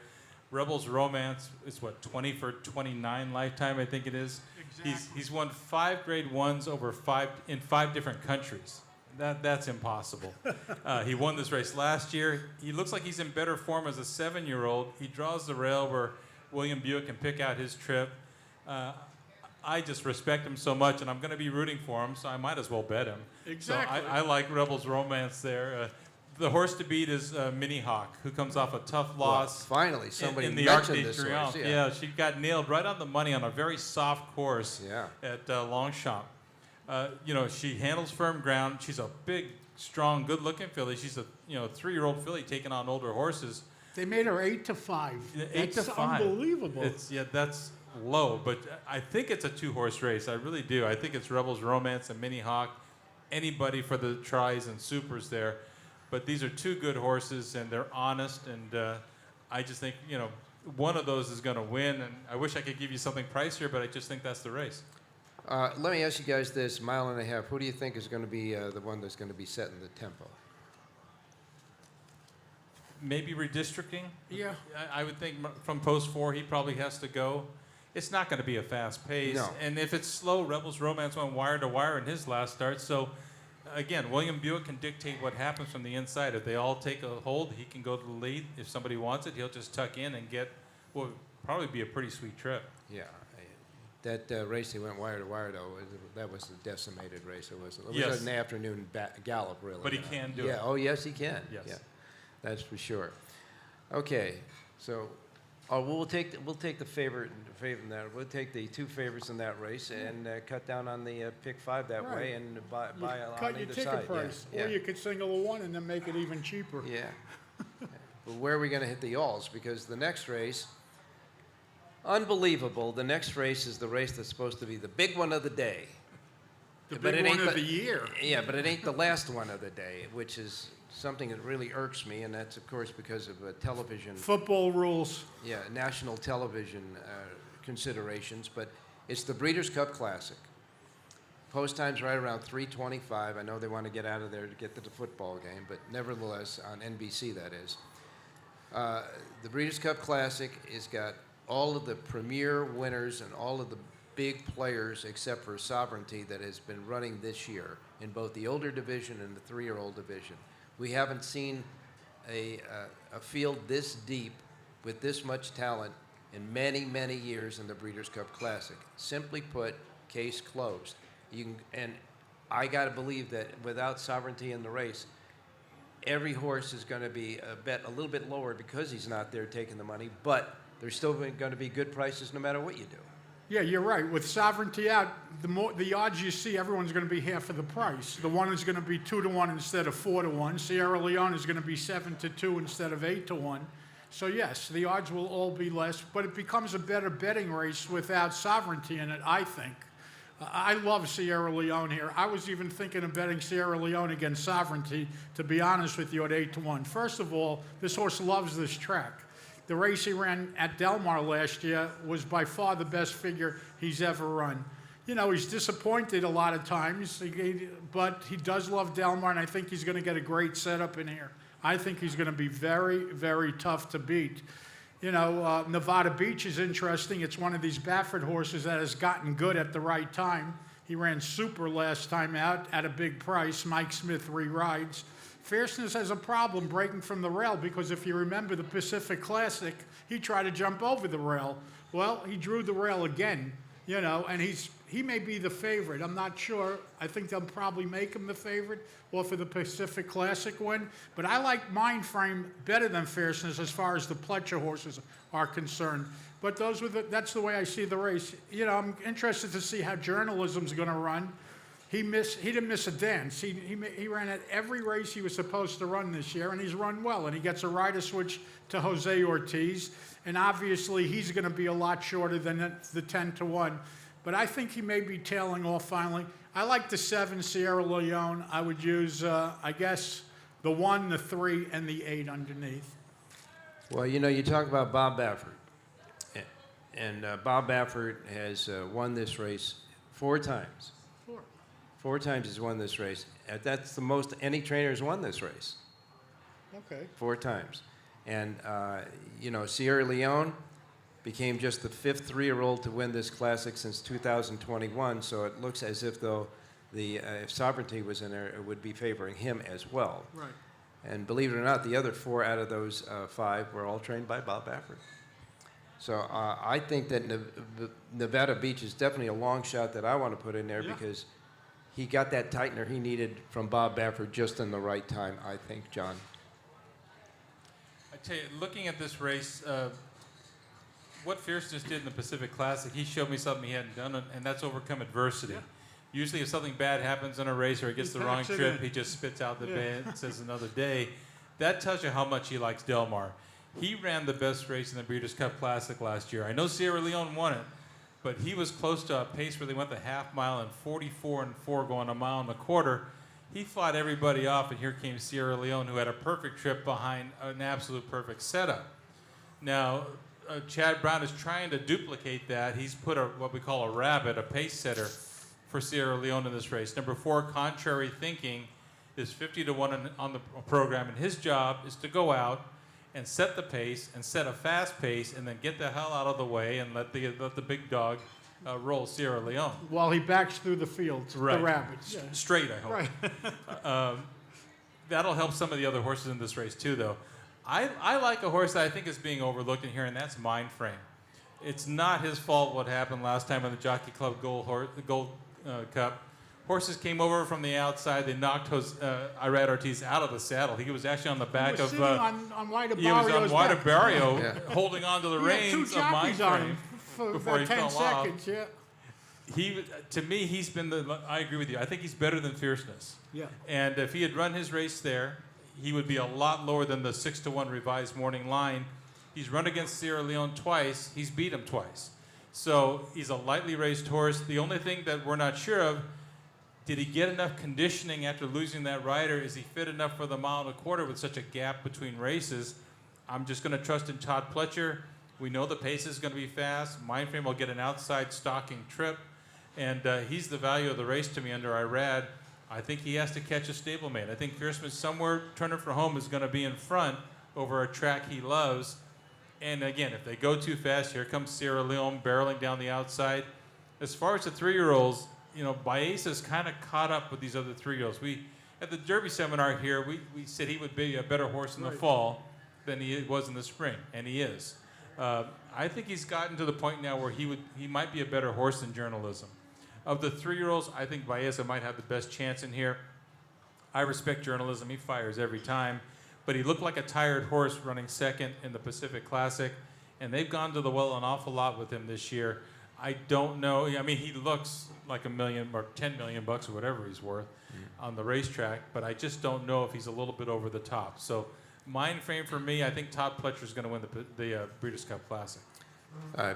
Rebels Romance is what, 20 for 29 lifetime, I think it is. Exactly. He's won 5 Grade 1s in 5 different countries. That's impossible. He won this race last year. He looks like he's in better form as a 7-year-old. He draws the rail where William Buick can pick out his trip. I just respect him so much, and I'm going to be rooting for him, so I might as well bet him. Exactly. So I like Rebels Romance there. The horse to beat is Minnie Hawk, who comes off a tough loss. Well, finally, somebody in the mentioned Arc de this horse. Triomphe. Yeah, she got nailed right on the money on a very soft course Yeah. at Longchamp. She handles firm ground. She's a big, strong, good-looking filly. She's a 3-year-old filly taking on older horses. They made her 8 to 5. Yeah, 8 to That's 5. unbelievable. That's low, but I think it's a 2-horse race. I really do. I think it's Rebels Romance and Minnie Hawk. Anybody for the tries and supers there. But these are 2 good horses, and they're honest, and I just think, one of those is going to win, and I wish I could give you something pricier, but I just think that's the race. Let me ask you guys this, 1.5 miles, who do you think is going to be the one that's going to be setting the tempo? Maybe redistricting? Yeah. I would think from post 4, he probably has to go. It's not going to be a fast pace. No. And if it's slow, Rebels Romance went wire to wire in his last start. So, again, William Buick can dictate what happens from the inside. If they all take a hold, he can go to the lead. If somebody wants it, he'll just tuck in and get what would probably be a pretty sweet trip. Yeah. That race he went wire to wire, though, that was a decimated race. It was Yes. an afternoon gallop, really. But he can do yeah. it. Oh, yes, he can. Yes. Yeah. That's for sure. Okay. So, we'll take the favorite in that. We'll take the 2 favorites in that race and cut down on the pick 5 that Right. way and buy You on cut your either ticket side. price. Yeah. Or you could single a 1 and then make it even cheaper. Yeah. But where are we going to hit the alls? Because the next race, unbelievable. The next race is the race that's supposed to be the big one of the day. The But big it one ain't of the year. Yeah, but it ain't the last one of the day, which is something that really irks me, and that's, of course, because of television. Football rules. Yeah, national television considerations, but it's the Breeders' Cup Classic. Post time's right around 3:25. I know they want to get out of there to get to the football game, but nevertheless, on NBC that is. The Breeders' Cup Classic has got all of the premier winners and all of the big players except for Sovereignty that has been running this year in both the older division and the 3-year-old division. We haven't seen a field this deep with this much talent in many, many years in the Breeders' Cup Classic. Simply put, case closed. And I got to believe that without Sovereignty in the race, every horse is going to be bet a little bit lower because he's not there taking the money, but there's still going to be good prices no matter what you do. Yeah, you're right. With Sovereignty out, the odds you see, everyone's going to be half of the price. The one is going to be 2 to 1 instead of 4 to 1. Sierra Leone is going to be 7 to 2 instead of 8 to 1. So yes, the odds will all be less, but it becomes a better betting race without Sovereignty in it, I think. I love Sierra Leone here. I was even thinking of betting Sierra Leone against Sovereignty, to be honest with you, at 8 to 1. First of all, this horse loves this track. The race he ran at Del Mar last year was by far the best figure he's ever run. You know, he's disappointed a lot of times, but he does love Del Mar, and I think he's going to get a great setup in here. I think he's going to be very, very tough to beat. You know, Nevada Beach is interesting. It's one of these Baffert horses that has gotten good at the right time. He ran super last time out at a big price. Mike Smith re-rides. Fierceness has a problem breaking from the rail because if you remember the Pacific Classic, he tried to jump over the rail. Well, he drew the rail again, you know, and he may be the favorite. I'm not sure. I think they'll probably make him the favorite off of the Pacific Classic win. But I like Mind Frame better than Fierceness as far as the Pletcher horses are concerned. But that's the way I see the race. You know, I'm interested to see how journalism's going to run. He didn't miss a dance. He ran at every race he was supposed to run this year, and he's run well. And he gets a rider switch to Jose Ortiz, and obviously he's going to be a lot shorter than the 10-1. But I think he may be tailing off finally. I like the 7 Sierra Leone. I would use, I guess, the 1, the 3, and the 8 underneath. Well, you know, you talk about Bob Baffert, and Bob Baffert has won this race 4 times. 4 times he's won this race. That's the most any trainer has won this race. Okay. 4 times. And, you know, Sierra Leone became just the 5th 3-year-old to win this classic since 2021, so it looks as if though if Sovereignty was in there, it would be favoring him as well. Right. And believe it or not, the other 4 out of those 5 were all trained by Bob Baffert. So I think that Nevada Beach is definitely a long shot that I want to put in there because he got that tightener he needed from Bob Baffert just in the right time, I think, John. I tell you, looking at this race, what Fierceness did in the Pacific Classic, he showed me something he hadn't done, and that's overcome adversity. Yeah. Usually if something bad happens in a race or he gets the wrong packs it trip, in. he just spits out the bed and says another day. That tells you how much he likes Del Mar. He ran the best race in the Breeders' Cup Classic last year. I know Sierra Leone won it, but he was close to a pace where they went the half mile in 44 and 4 going a mile and a quarter. He fought everybody off, and here came Sierra Leone, who had a perfect trip behind an absolute perfect setup. Now, Chad Brown is trying to duplicate that. He's put what we call a rabbit, a pace setter, for Sierra Leone in this race. Number 4, Contrary Thinking, is 50-1 on the program, and his job is to go out and set the pace and set a fast pace and then get the hell out of the way and let the big dog roll Sierra Leone. While he backs through the field, Right. the rabbits. Yeah. Straight, I hope. Right. That'll help some of the other horses in this race too, though. I like a horse that I think is being overlooked in here, and that's Mind Frame. It's not his fault what happened last time in the Jockey Club Gold Cup. Horses came over from the outside. They knocked Irad Ortiz out of the saddle. He was actually on the back He was of. sitting on White He was on White back. Barrio, Yeah. holding on to the He had 2 reins of Mind jockeys on Frame him for before he about 10 fell off. seconds. Yeah. To me, he's been I agree with you. I think he's better than Fierceness. Yeah. And if he had run his race there, he would be a lot lower than the 6-1 revised morning line. He's run against Sierra Leone twice. He's beat him twice. So he's a lightly raced horse. The only thing that we're not sure of, did he get enough conditioning after losing that rider? Is he fit enough for the mile and a quarter with such a gap between races? I'm just going to trust in Todd Pletcher. We know the pace is going to be fast. Mindframe will get an outside stalking trip. And he's the value of the race to me under Irad. I think he has to catch a stablemate. I think Fierceman somewhere, Turner for Home, is going to be in front over a track he loves. And again, if they go too fast, here comes Sierra Leone barreling down the outside. As far as the 3-year-olds, you know, Baeza's kind of caught up with these other 3-year-olds. At the Derby seminar here, we said he would be a better horse in the fall than he was in the spring, and he is. I think he's gotten to the point now where he might be a better horse than journalism. Of the 3-year-olds, I think Baeza might have the best chance in here. I respect journalism. He fires every time. But he looked like a tired horse running second in the Pacific Classic, and they've gone to the well an awful lot with him this year. I don't know. I mean, he looks like $1 million or $10 million or whatever he's worth on the racetrack, but I just don't know if he's a little bit over the top. So, mind frame for me, I think Todd Pletcher is going to win the Breeders' Cup Classic.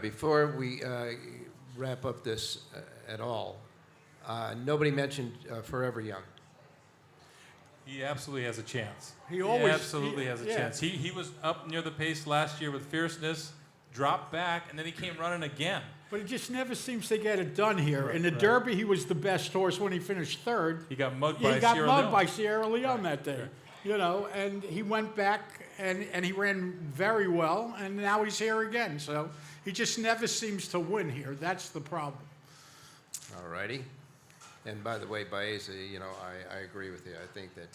Before we wrap up this at all, nobody mentioned Forever Young. He absolutely has a chance. He always- absolutely has a yeah. chance. He was up near the pace last year with Fierceness, dropped back, and then he came running again. But he just never seems to get it done here. In the Derby, he was the best horse when he finished third. He got mugged He by got Sierra mugged Leone. by Sierra Leone that day. You know, and he went back and he ran very well, and now he's here again. So he just never seems to win here. That's the problem. All righty. And by the way, Baeza, you know, I agree with you. I think that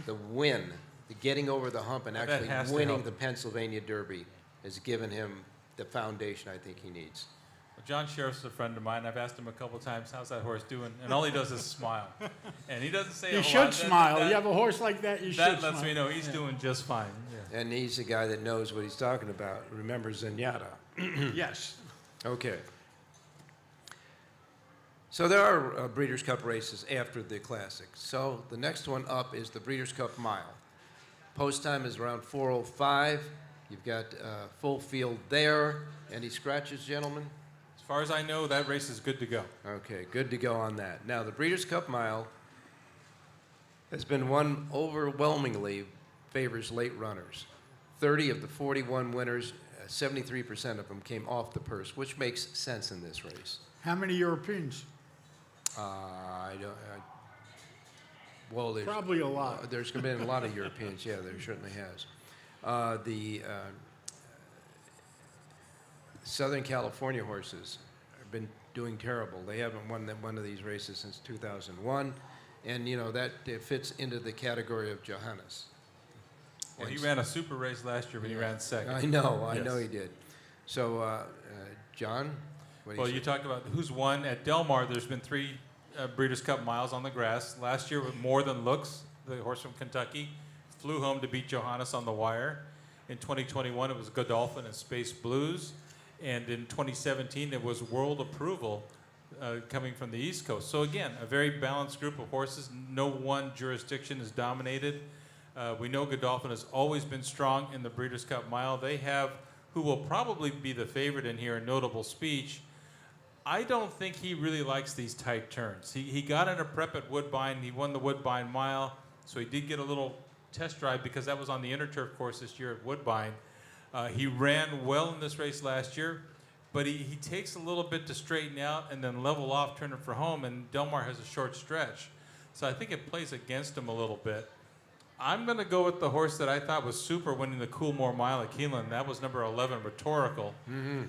the win, the getting over the hump and That actually has to winning help the him. Pennsylvania Derby has given him the foundation I think he needs. Well, John Sheriff's a friend of mine. I've asked him a couple times, how's that horse doing? And all he does is smile. And he doesn't say a You whole should lot. smile. You have a horse like that, you should That smile. lets me know he's doing just fine. Yeah. And he's a guy that knows what he's talking about. Remember Zenyatta. Yes. Okay. So there are Breeders' Cup races after the Classic. So the next one up is the Breeders' Cup Mile. Post time is around 4:05. You've got full field there. Any scratches, gentlemen? As far as I know, that race is good to go. Okay, good to go on that. Now, the Breeders' Cup Mile has been won overwhelmingly favors late runners. 30 of the 41 winners, 73% of them came off the purse, which makes sense in this race. How many Europeans? I don't. Well, there's Probably a lot. There's been a lot of Europeans. Yeah, there certainly has. The Southern California horses have been doing terrible. They haven't won one of these races since 2001, and you know that it fits into the category of Johannes. Well, he And ran a super race last year, but he ran second. I know Yes. he did. So, John, what do Well, you you say? talked about who's won. At Del Mar, there's been 3 Breeders' Cup miles on the grass. Last year, with More Than Looks, the horse from Kentucky, flew home to beat Johannes on the wire. In 2021, it was Godolphin and Space Blues. And in 2017, it was World Approval coming from the East Coast. So again, a very balanced group of horses. No one jurisdiction is dominated. We know Godolphin has always been strong in the Breeders' Cup Mile. They have, who will probably be the favorite in here, a Notable Speech. I don't think he really likes these tight turns. He got in a prep at Woodbine. He won the Woodbine Mile, so he did get a little test drive because that was on the Interturf course this year at Woodbine. He ran well in this race last year, but he takes a little bit to straighten out and then level off, turn it for home, and Del Mar has a short stretch. So I think it plays against him a little bit. I'm going to go with the horse that I thought was super winning the Coolmore Mile at Keeneland. That was number 11, Rhetorical.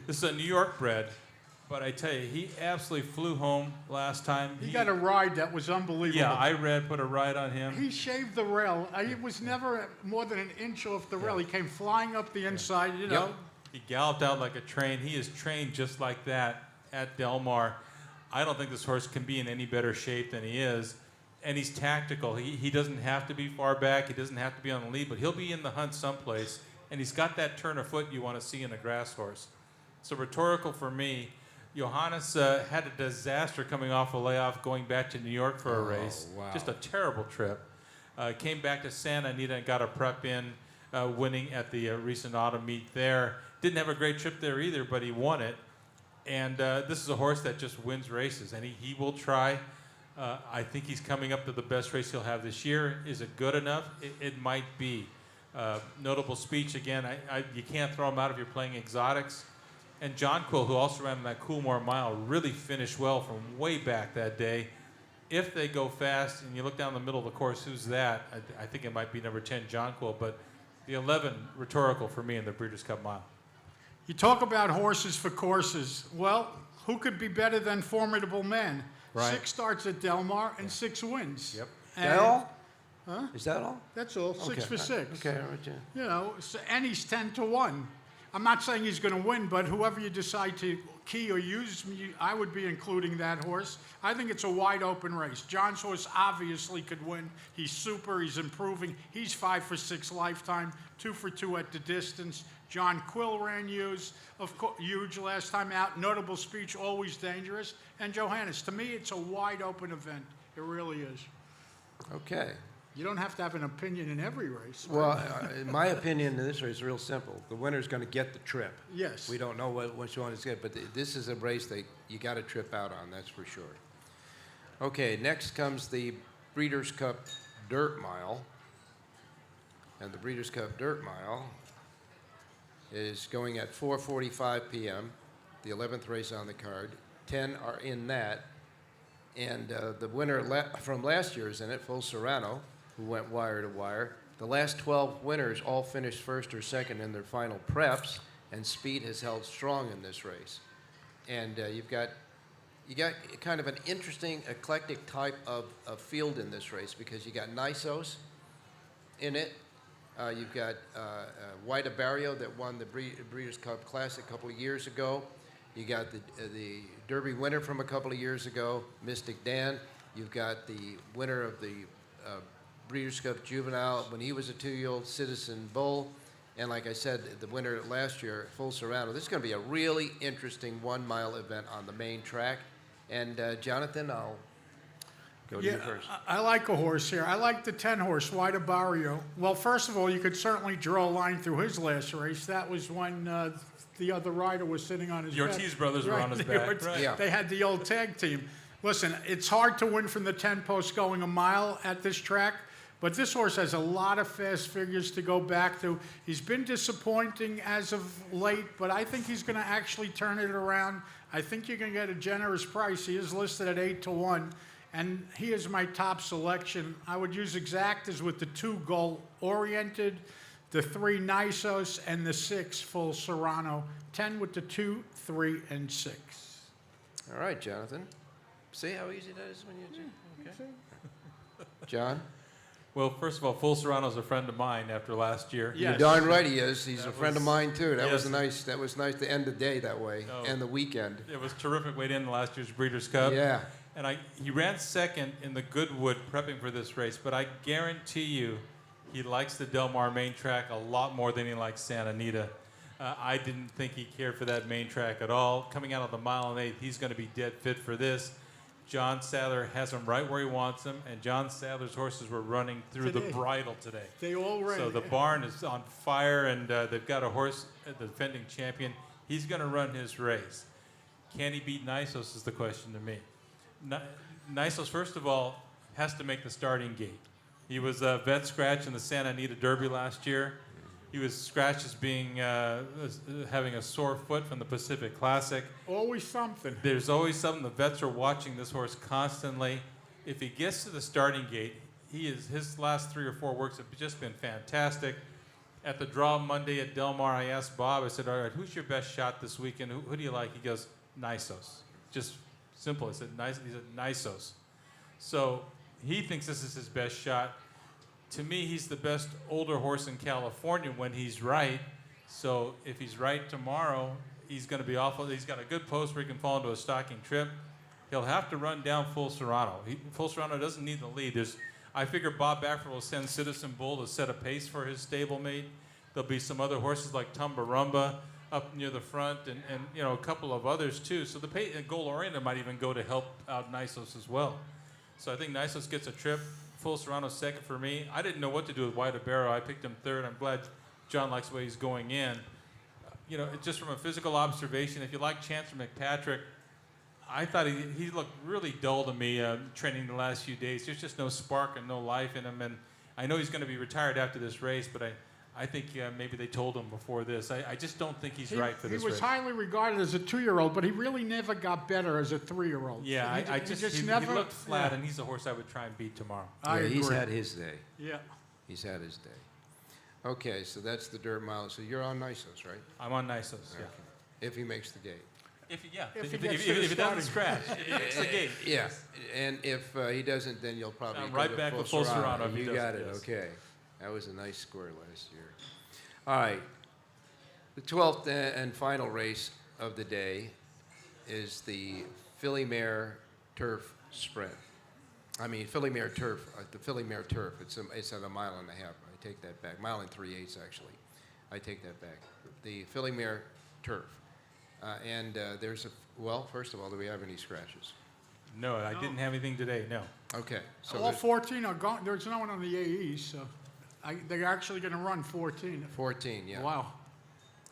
This is a New York bred, but I tell you, he absolutely flew home last time. He got a ride that was unbelievable. Yeah, I put a ride on him. He shaved the rail. He was never more than an inch off the rail. He came flying up the inside, you know. He galloped out like a train. He is trained just like that at Del Mar. I don't think this horse can be in any better shape than he is. And he's tactical. He doesn't have to be far back. He doesn't have to be on the lead, but he'll be in the hunt someplace. And he's got that turn of foot you want to see in a grass horse. So Rhetorical for me. Johannes had a disaster coming off a layoff going back to New York for a race. Wow. Just a terrible trip. Came back to Santa Anita and got a prep in, winning at the recent autumn meet there. Didn't have a great trip there either, but he won it. And this is a horse that just wins races, and he will try. I think he's coming up to the best race he'll have this year. Is it good enough? It might be. Notable Speech, again, you can't throw him out if you're playing exotics. And John Quill, who also ran that Coolmore Mile, really finished well from way back that day. If they go fast, and you look down the middle of the course, who's that? I think it might be number 10, John Quill, but the 11, Rhetorical for me in the Breeders' Cup Mile. You talk about horses for courses. Well, who could be better than Formidable Man? Right. 6 starts at Del Mar and 6 wins. Yep. And That all? Huh? Is that all? That's all. 6 for 6. Okay, all right, yeah. You know, and he's 10-1. I'm not saying he's going to win, but whoever you decide to key or use, I would be including that horse. I think it's a wide open race. John's horse obviously could win. He's super. He's improving. He's 5 for 6 lifetime, 2 for 2 at the distance. John Quill ran huge last time out. Notable Speech, always dangerous. And Johannes, to me, it's a wide open event. It really is. Okay. You don't have to have an opinion in every race. Well, in my opinion, in this race is real simple. The winner's going to get the trip. Yes. We don't know which one is good, but this is a race that you got to trip out on, that's for sure. Okay, next comes the Breeders' Cup Dirt Mile. And the Breeders' Cup Dirt Mile is going at 4:45 p.m., the 11th race on the card. 10 are in that. And the winner from last year is in it, Full Serrano, who went wire to wire. The last 12 winners all finished first or second in their final preps, and speed has held strong in this race. And you got kind of an interesting, eclectic type of field in this race because you got Nysos, in it. You've got White Barrio that won the Breeders' Cup Classic a couple of years ago. You got the Derby winner from a couple of years ago, Mystic Dan. You've got the winner of the Breeders' Cup Juvenile when he was a 2-year-old, Citizen Bull. And like I said, the winner last year, Full Serrano. This is going to be a really interesting 1-mile event on the main track. And Jonathan, I'll go to you first. I like a horse here. I like the 10-horse, White Barrio. Well, first of all, you could certainly draw a line through his last race. That was when the other rider was sitting on his The back. Ortiz brothers were on his back. Right. Yeah. They had the old tag team. Listen, it's hard to win from the 10-post going a mile at this track, but this horse has a lot of fast figures to go back to. He's been disappointing as of late, but I think he's going to actually turn it around. I think you can get a generous price. He is listed at 8-1, and he is my top selection. I would use exactas with the 2 goal-oriented, the 3 Nisos, and the 6 Full Serrano. 10 with the 2, 3, and 6. All right, Jonathan. See how easy that is when you do? Okay. John? Well, first of all, Full Serrano's a friend of mine after last year. Yeah. You're darn right he is. He's a friend of was- mine, too. That yes. was nice to end the day that way, Oh. and the weekend. It was terrific way to end last year's Breeders' Cup. Yeah. And he ran second in the Goodwood prepping for this race, but I guarantee you he likes the Del Mar main track a lot more than he likes Santa Anita. I didn't think he cared for that main track at all. Coming out of the 1 1/8, he's going to be dead fit for this. John Sadler has him right where he wants him, and John Sadler's horses were running through the Today. bridle today. They all ran. So the barn is on fire, and they've got a horse, the defending champion. He's going to run his race. Can he beat Nisos is the question to me. Nisos, first of all, has to make the starting gate. He was a vet scratch in the Santa Anita Derby last year. He was scratched as being having a sore foot from the Pacific Classic. Always something. There's always something. The vets are watching this horse constantly. If he gets to the starting gate, his last 3 or 4 works have just been fantastic. At the draw Monday at Del Mar, I asked Bob, I said, all right, who's your best shot this weekend? Who do you like? He goes, Nisos. Just simple. I said, nice. He said, Nisos. So he thinks this is his best shot. To me, he's the best older horse in California when he's right. So if he's right tomorrow, he's going to be awful. He's got a good post where he can fall into a stocking trip. He'll have to run down Full Serrano. Full Serrano doesn't need the lead. I figure Bob Baffert will send Citizen Bull to set a pace for his stablemate. There'll be some other horses like Tumbarumba up near the front, and a couple of others too. So the goal oriented might even go to help out Nisos as well. So I think Nisos gets a trip. Full Serrano second for me. I didn't know what to do with White Barrow. I picked him third. I'm glad John likes the way he's going in. Just from a physical observation, if you like Chancellor McPatrick, I thought he looked really dull to me training the last few days. There's just no spark and no life in him. And I know he's going to be retired after this race, but I think maybe they told him before this. I just don't think he's right for this race. He was highly regarded as a 2-year-old, but he really never got better as a 3-year-old. Yeah, he he looked flat, yeah. and he's a horse I would try and beat tomorrow. I Yeah, he's agree. had his day. Yeah. He's had his day. Okay, so that's the dirt mile. So you're on Nisos, right? I'm on Nisos, yeah. Okay. If he makes the gate. If If he if gets to the it doesn't starting. scratch, if he makes the gate. Yeah, and if he doesn't, then you'll probably I'm go right to back Full with Full Serrano. Serrano if he You doesn't, got it, yes. okay. That was a nice score last year. All right, the 12th and final race of the day is the Filly Mare Turf Sprint. Filly Mare Turf, the Filly Mare Turf. It's at 1.5 miles. I take that back. 1 3/8 actually. I take that back. The Filly Mare Turf. First of all, do we have any scratches? No, I didn't have anything today, no. Okay. So All 14 are gone. There's no one on the AE, so they're actually going to run 14. 14, yeah. Wow.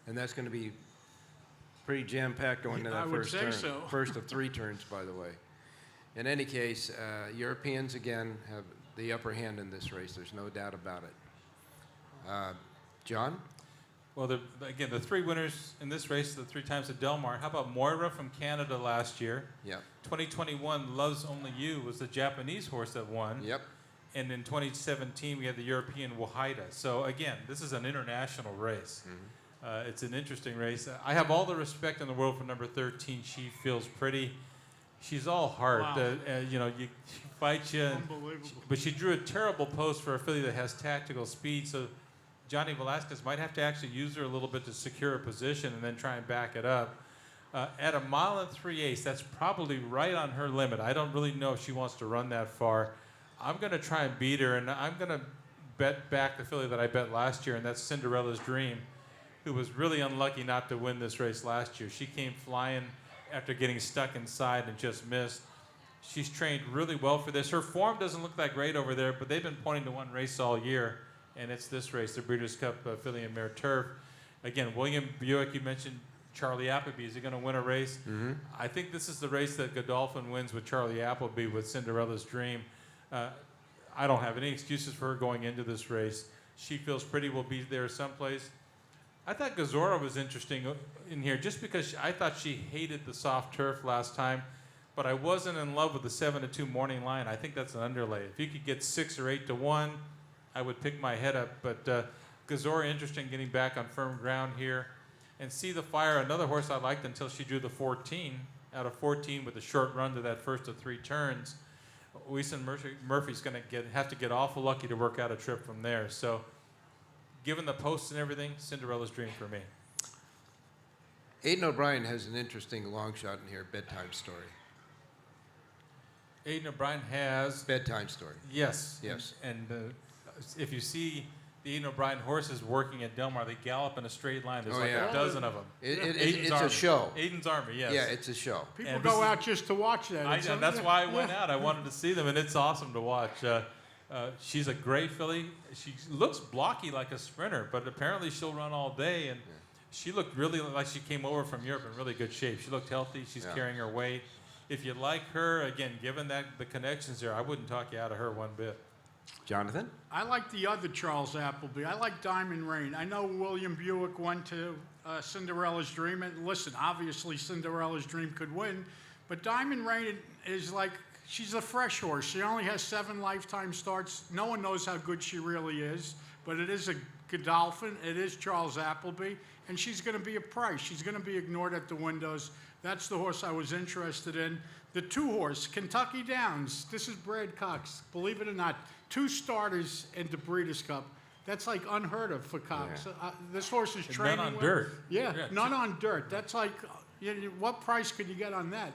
And that's going to be pretty jam-packed going into I that would first say turn. so. First of 3 turns, by the way. In any case, Europeans, again, have the upper hand in this race. There's no doubt about it. John? Well, again, the 3 winners in this race, the 3 times at Del Mar. How about Moira from Canada last year? Yep. 2021, Loves Only You was the Japanese horse that won. Yep. And in 2017, we had the European Wahida. So again, this is an international race. It's an interesting race. I have all the respect in the world for number 13, She Feels Pretty. She's all heart. Wow. She fights you. Unbelievable. But she drew a terrible post for a filly that has tactical speed, so Johnny Velasquez might have to actually use her a little bit to secure a position and then try and back it up. At 1 mile 3/8, that's probably right on her limit. I don't really know if she wants to run that far. I'm going to try and beat her, and I'm going to bet back the filly that I bet last year, and that's Cinderella's Dream, who was really unlucky not to win this race last year. She came flying after getting stuck inside and just missed. She's trained really well for this. Her form doesn't look that great over there, but they've been pointing to one race all year, and it's this race, the Breeders' Cup Filly and Mare Turf. Again, William Buick, you mentioned Charlie Appleby. Is he going to win a race? Mm-hmm. I think this is the race that Godolphin wins with Charlie Appleby with Cinderella's Dream. I don't have any excuses for her going into this race. She Feels Pretty will be there someplace. I thought Gazora was interesting in here just because I thought she hated the soft turf last time, but I wasn't in love with the 7-2 morning line. I think that's an underlay. If you could get 6 or 8-1, I would pick my head up. But Gazora, interesting getting back on firm ground here. And See the Fire, another horse I liked until she drew the 14. Out of 14 with a short run to that first of 3 turns. Weason Murphy's going to have to get awful lucky to work out a trip from there. So, given the posts and everything, Cinderella's Dream for me. Aidan O'Brien has an interesting long shot in here, bedtime story. Aidan O'Brien has... Bedtime story. Yes. Yes. And if you see the Aidan O'Brien horses working at Del Mar, they gallop in a straight line. There's a dozen of them. It's a show. Aidan's Army, yes. Yeah, it's a show. People go out just to watch that. That's why I went out. I wanted to see them, and it's awesome to watch. She's a great filly. She looks blocky like a sprinter, but apparently she'll run all day. And she looked really like she came over from Europe in really good shape. She looked healthy. She's carrying her weight. If you like her, again, given that the connections there, I wouldn't talk you out of her one bit. Jonathan? I like the other Charles Appleby. I like Diamond Rain. I know William Buick went to Cinderella's Dream. And listen, obviously Cinderella's Dream could win, but Diamond Rain is like, she's a fresh horse. She only has 7 lifetime starts. No one knows how good she really is, but it is a Godolphin. It is Charles Appleby, and she's going to be a price. She's going to be ignored at the windows. That's the horse I was interested in. The 2-horse, Kentucky Downs. This is Brad Cox. Believe it or not, 2 starters in the Breeders' Cup. That's like unheard of for Cox. Yeah. This horse is And training none on well. dirt. Yeah, none on dirt. That's like, what price could you get on that?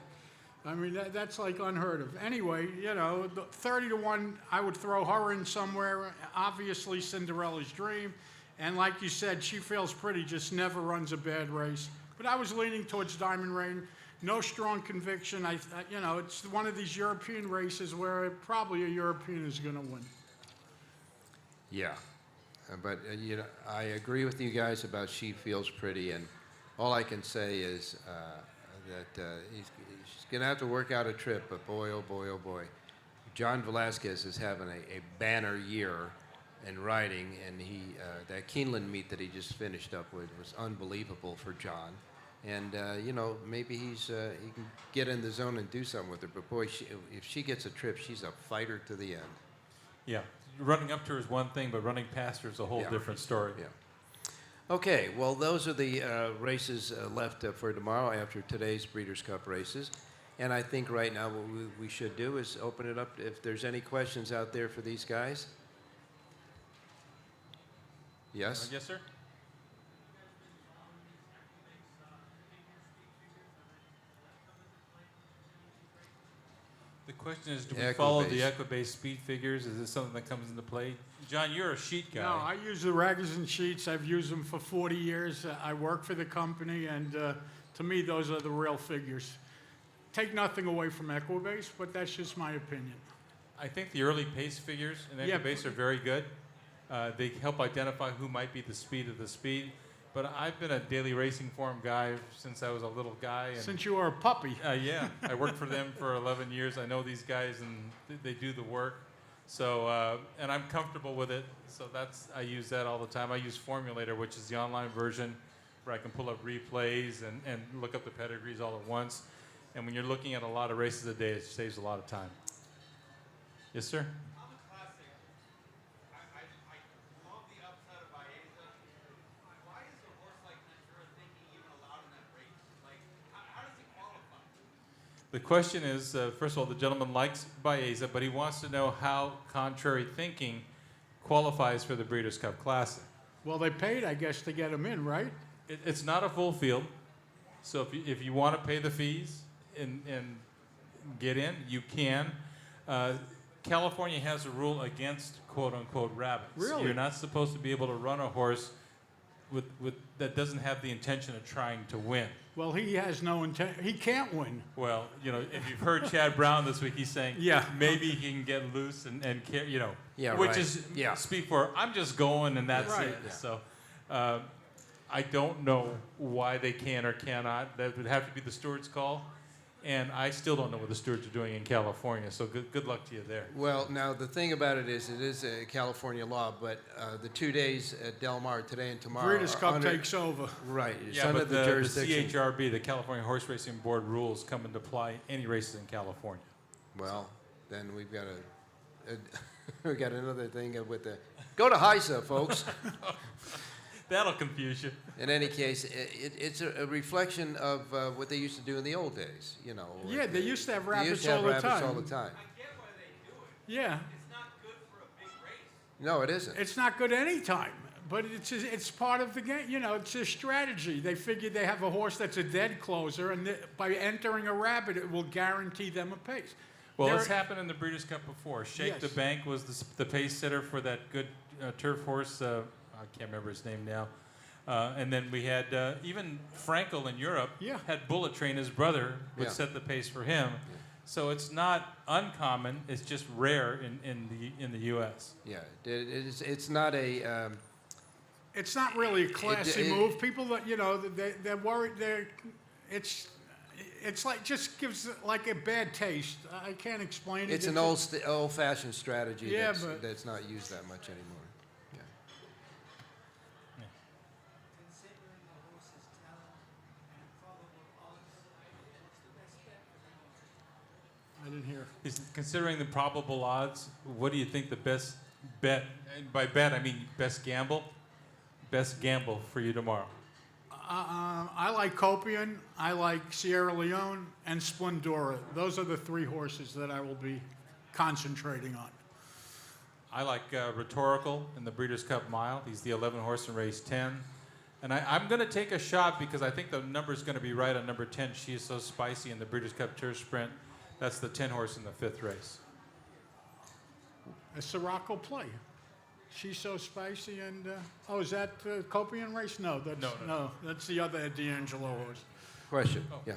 I mean, that's like unheard of. Anyway, the 30-1, I would throw her in somewhere. Obviously, Cinderella's Dream. And like you said, She Feels Pretty just never runs a bad race. But I was leaning towards Diamond Rain. No strong conviction. It's one of these European races where probably a European is going to win. Yeah. But I agree with you guys about She Feels Pretty, and all I can say is that she's going to have to work out a trip, but boy, oh boy, oh boy. John Velasquez is having a banner year in riding, and that Keeneland meet that he just finished up with was unbelievable for John. And, maybe he can get in the zone and do something with her, but boy, if she gets a trip, she's a fighter to the end. Yeah. Running up to her is one thing, but running past her is a whole different story. Yeah. Okay, well, those are the races left for tomorrow after today's Breeders' Cup races. And I think right now what we should do is open it up if there's any questions out there for these guys. Yes? Yes, sir? The question is, do we follow the Equibase speed figures? Is this something that comes into play? John, you're a sheet guy. No, I use the Raggers and Sheets. I've used them for 40 years. I work for the company, and to me, those are the real figures. Take nothing away from Equibase, but that's just my opinion. I think the early pace figures in Equibase are very good. They help identify who might be the speed of the speed. But I've been a daily racing form guy since I was a little guy. And since you were a puppy. Yeah, I worked for them for 11 years. I know these guys, and they do the work. So, and I'm comfortable with it. So I use that all the time. I use Formulator, which is the online version where I can pull up replays and look up the pedigrees all at once. And when you're looking at a lot of races a day, it saves a lot of time. Yes, sir? The question is, first of all, the gentleman likes Baeza, but he wants to know how contrary thinking qualifies for the Breeders' Cup Classic. Well, they paid, I guess, to get him in, right? It's not a full field, so if you want to pay the fees and get in, you can. California has a rule against quote-unquote rabbits. Really? You're not supposed to be able to run a horse with that doesn't have the intention of trying to win. Well, he has no intent. He can't win. Well, if you've heard Chad Brown this week, he's saying maybe he can get loose and which right. is Yeah. speak for I'm just going and that's Right. it. Yeah. So I don't know why they can or cannot. That would have to be the steward's call. And I still don't know what the stewards are doing in California, so good luck to you there. Well, now the thing about it is a California law, but the 2 days at Del Mar, today and tomorrow, Breeders' are Cup under, takes over. right. It's Yeah, under but the jurisdiction. CHRB, the California Horse Racing Board rules come into play any races in California. Well, then we've got we got another thing with the. Go to HISA, folks. That'll confuse you. In any case, it's a reflection of what they used to do in the old days. Yeah, they used to have They rabbits used to have all the rabbits time. all the time. Yeah, No, it isn't. it's not good any time, but it's part of the game. It's a strategy. They figured they have a horse that's a dead closer, and by entering a rabbit, it will guarantee them a pace. Well, There- it's happened in the Breeders' Cup before. Shake Yes. the Bank was the pace setter for that good turf horse. I can't remember his name now. And then we had even Frankel in Europe Yeah. had Bullet Train. His brother would Yeah. set the pace for him. So it's not uncommon. It's just rare in the U.S. Yeah, it's not a. It's not really a classy it- move. People that they're worried. It's like just gives like a bad taste. I can't explain it. It's an old-fashioned strategy Yeah, that's, but- that's not used that much anymore. Yeah. I didn't hear. He's considering the probable odds. What do you think the best bet? And by bet, I mean best gamble. Best gamble for you tomorrow. I like Copian, I like Sierra Leone, and Splendora. Those are the three horses that I will be concentrating on. I like Rhetorical in the Breeders' Cup Mile. He's the 11 horse in race 10. And I'm going to take a shot because I think the number is going to be right on number 10. She is so spicy in the Breeders' Cup Turf Sprint. That's the 10 horse in the 5th race. A Siraco play. She's so spicy, and is that the Copian race? No, that's No. That's the other D'Angelo horse. Question. Oh. Yeah.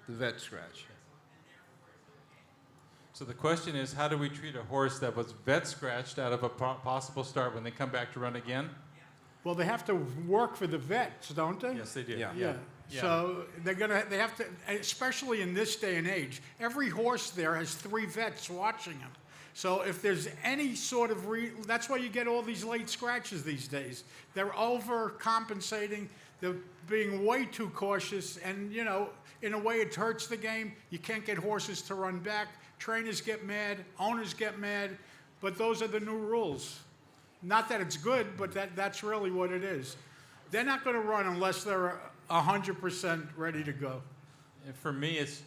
The vet scratch. So the question is, how do we treat a horse that was vet scratched out of a possible start when they come back to run again? Well, they have to work for the vets, don't they? Yes, they did. Yeah. Yeah. Yeah. So they have to, especially in this day and age, every horse there has 3 vets watching him. So if there's any sort of that's why you get all these late scratches these days. They're overcompensating. They're being way too cautious, and in a way it hurts the game. You can't get horses to run back. Trainers get mad. Owners get mad. But those are the new rules. Not that it's good, but that's really what it is. They're not going to run unless they're 100% ready to go. And for me, it's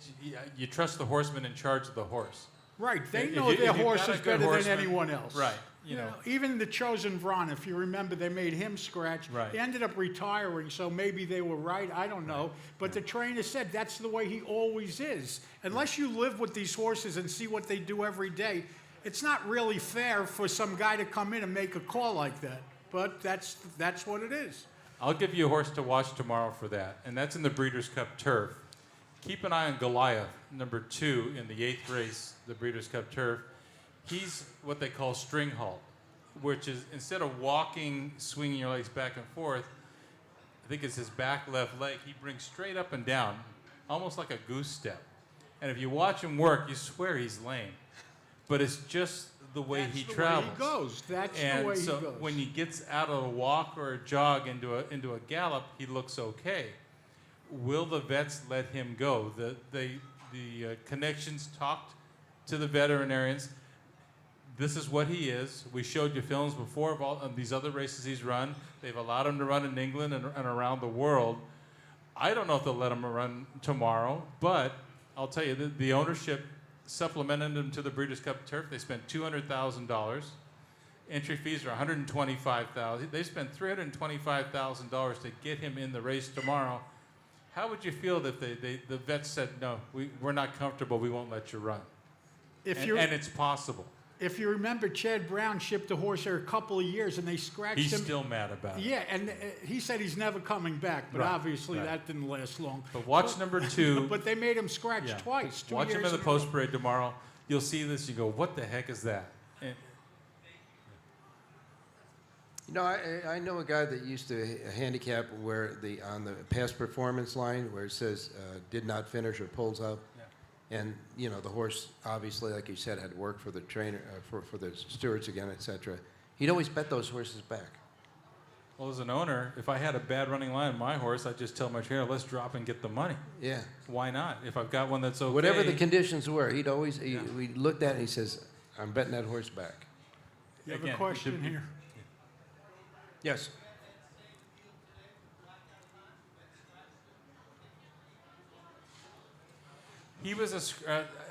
you trust the horseman in charge of the horse. Right. They If know you- their if you've horse got a is good better horseman- than anyone else. Right. You know. Even the Chosen Vron, if you remember, they made him scratch. Right. He ended up retiring, so maybe they were right. I don't know. But the trainer said that's the way he always is. Unless you live with these horses and see what they do every day, it's not really fair for some guy to come in and make a call like that. But that's what it is. I'll give you a horse to watch tomorrow for that, and that's in the Breeders' Cup Turf. Keep an eye on Goliath, number 2 in the 8th race, the Breeders' Cup Turf. He's what they call string halt, which is instead of walking, swinging your legs back and forth, I think it's his back left leg, he brings straight up and down, almost like a goose step. And if you watch him work, you swear he's lame. But it's just the way he travels. That's the way he goes. That's And the way so he goes. when he gets out of a walk or a jog into a gallop, he looks okay. Will the vets let him go? The connections talked to the veterinarians. this is what he is. We showed you films before of all of these other races he's run. They've allowed him to run in England and around the world. I don't know if they'll let him run tomorrow, but I'll tell you, the ownership supplemented him to the Breeders' Cup Turf. They spent $200,000. Entry fees are $125,000. They spent $325,000 to get him in the race tomorrow. How would you feel if the vets said, no, we're not comfortable, we won't let you run? And it's possible. If you remember, Chad Brown shipped a horse there a couple of years, and they scratched him. He's still mad about it. Yeah, and he said he's never coming back, but obviously that didn't last long. But watch number 2. But they made him scratch twice. Watch him in the post parade tomorrow. You'll see this. You go, what the heck is that? And, You know, I know a guy that used to handicap where on the past performance line where it says did not finish or pulls up. And, you know, the horse, obviously, like you said, had to work for the trainer, for the stewards again, et cetera. He'd always bet those horses back. well, as an owner, if I had a bad running line on my horse, I'd just tell my trainer, let's drop and get the money. Yeah. Why not? If I've got one that's okay. Whatever the conditions were, he'd always, we looked at it and he says, I'm betting that horse back. You have Again, a question here? Yes. He was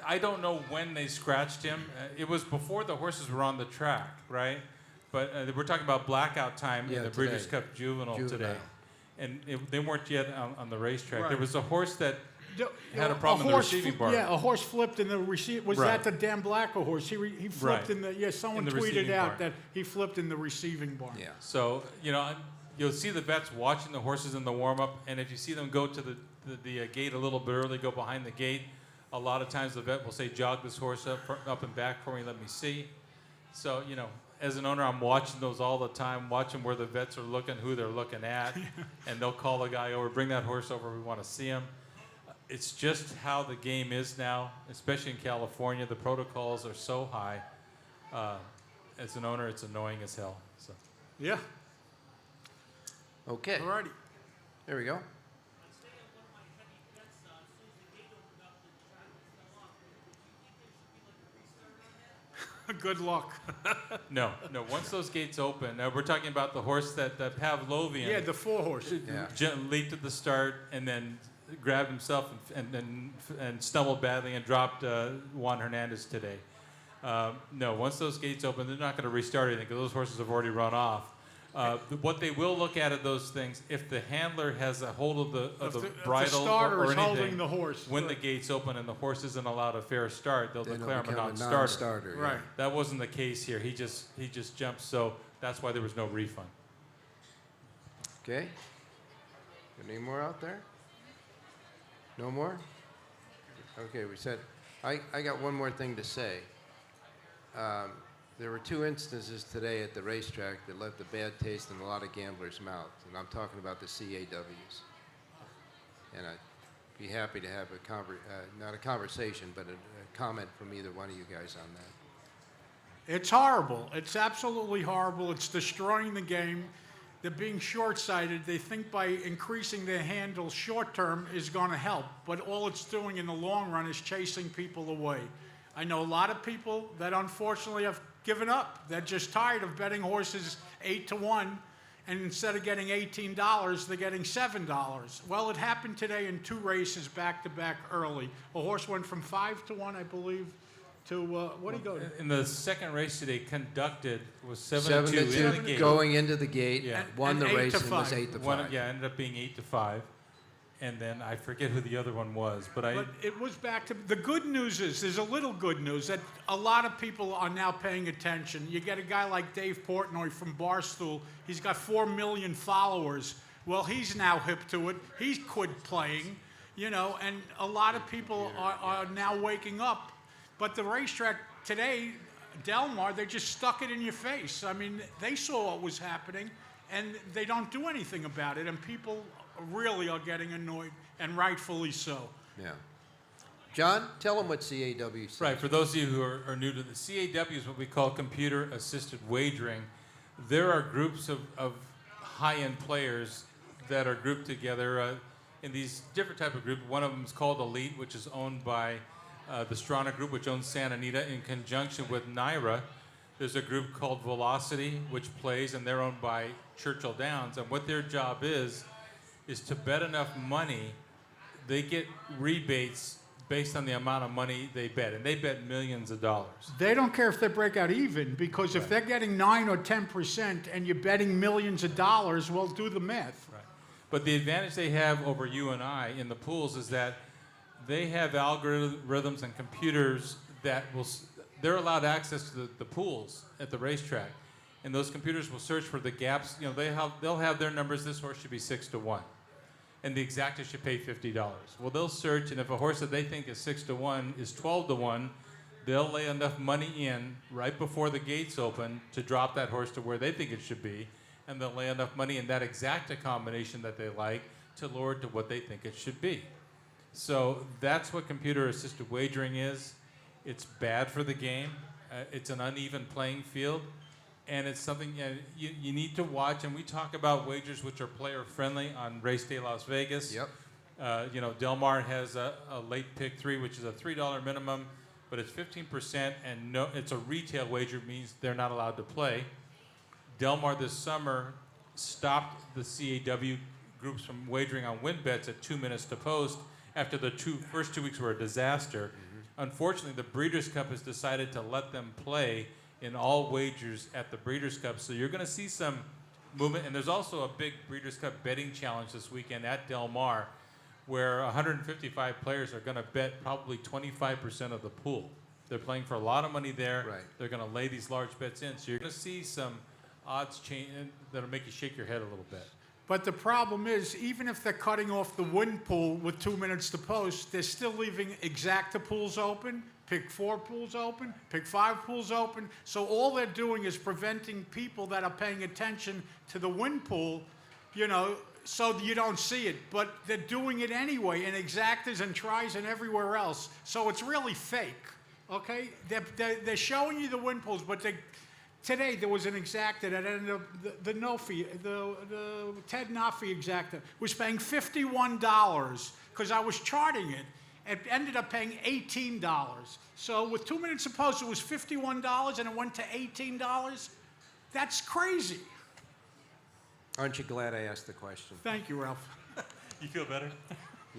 I don't know when they scratched him. It was before the horses were on the track, right? But we're talking about blackout time in the Breeders' Cup Juvenile today. And they weren't yet on the racetrack. Right. There was a horse that had a problem in the receiving bar. Yeah, a horse flipped in the receive. Was that the Dan Blacko horse? He flipped in the. Yeah, someone tweeted out that he flipped in the receiving bar. Yeah. So you'll see the vets watching the horses in the warm up, and if you see them go to the gate a little bit early, go behind the gate. A lot of times the vet will say, jog this horse up and back for me, let me see. So, as an owner, I'm watching those all the time, watching where the vets are looking, who they're looking at, and they'll call the guy over, bring that horse over, we want to see him. It's just how the game is now, especially in California. The protocols are so high. As an owner, it's annoying as hell. So. Yeah. Okay. Alrighty. There we go. Good luck. No. Once those gates open, we're talking about the horse that Pavlovian. Yeah, the 4 horse. Leaped at the start and then grabbed himself and stumbled badly and dropped Juan Hernandez today. No, once those gates open, they're not going to restart anything because those horses have already run off. What they will look at those things, if the handler has a hold of the bridle or anything, holding the horse. when the gates open and the horse isn't allowed a fair start, they'll declare him a non-starter. Yeah. Right. That wasn't the case here. He just jumped, so that's why there was no refund. Okay. Any more out there? No more? Okay, we said, I got one more thing to say. There were 2 instances today at the racetrack that left a bad taste in a lot of gamblers' mouths, and I'm talking about the CAWs. And I'd be happy to have not a conversation, but a comment from either one of you guys on that. It's horrible. It's absolutely horrible. It's destroying the game. They're being short-sighted. They think by increasing their handle short-term is going to help, but all it's doing in the long run is chasing people away. I know a lot of people that unfortunately have given up. They're just tired of betting horses 8-1, and instead of getting $18, they're getting $7. Well, it happened today in 2 races back-to-back early. A horse went from 5-1, I believe, to what did he go to? In the second race today, conducted was 7-2 in the gate. Going into the gate, Yeah. won the And race 8 to and was 5. 8-5. Ended up being 8-5, and then I forget who the other one was, but it was back to the good news is there's a little good news that a lot of people are now paying attention. You get a guy like Dave Portnoy from Barstool. He's got 4 million followers. Well, he's now hip to it. He's quit playing, and a lot of people are now waking up. But the racetrack today, Del Mar, they just stuck it in your face. I mean, they saw what was happening, and they don't do anything about it. And people really are getting annoyed, and rightfully so. Yeah. John, tell them what CAW is. right, for those of you who are new to the CAW is what we call computer-assisted wagering. There are groups of high-end players that are grouped together in these different type of groups. One of them is called Elite, which is owned by the Strana Group, which owns Santa Anita in conjunction with Naira. There's a group called Velocity, which plays, and they're owned by Churchill Downs. And what their job is to bet enough money. They get rebates based on the amount of money they bet, and they bet millions of dollars. They don't care if they break out even, because if they're getting 9 or 10% and you're betting millions of dollars, well, do the math. Right. But the advantage they have over you and I in the pools is that they have algorithms and computers that they're allowed access to the pools at the racetrack. And those computers will search for the gaps. You know, they'll have their numbers. This horse should be 6-1. And the exacta should pay $50. Well, they'll search, and if a horse that they think is 6-1 is 12-1, they'll lay enough money in right before the gates open to drop that horse to where they think it should be, and they'll lay enough money in that exacta combination that they like to lower it to what they think it should be. So that's what computer-assisted wagering is. It's bad for the game. It's an uneven playing field. And it's something you need to watch. And we talk about wagers which are player-friendly on Race Day Las Vegas. Yep. Del Mar has a late pick 3, which is a $3 minimum, but it's 15%, and it's a retail wager, means they're not allowed to play. Del Mar this summer stopped the CAW groups from wagering on win bets at 2 minutes to post after the first 2 weeks were a disaster. Mm-hmm. Unfortunately, the Breeders' Cup has decided to let them play in all wagers at the Breeders' Cup. So you're going to see some movement. And there's also a big Breeders' Cup betting challenge this weekend at Del Mar, where 155 players are going to bet probably 25% of the pool. They're playing for a lot of money there. Right. They're going to lay these large bets in. So you're going to see some odds change that'll make you shake your head a little bit. But the problem is, even if they're cutting off the win pool with 2 minutes to post, they're still leaving exacta pools open, pick 4 pools open, pick 5 pools open. So all they're doing is preventing people that are paying attention to the win pool, so you don't see it. But they're doing it anyway in exactas and tries and everywhere else. So it's really fake, okay? They're showing you the win pools, but today there was an exacta that ended up, the Ted Noffi exacta was paying $51 because I was charting it. It ended up paying $18. So with 2 minutes to post, it was $51 and it went to $18. That's crazy. Aren't you glad I asked the question? Thank you, Ralph. You feel better?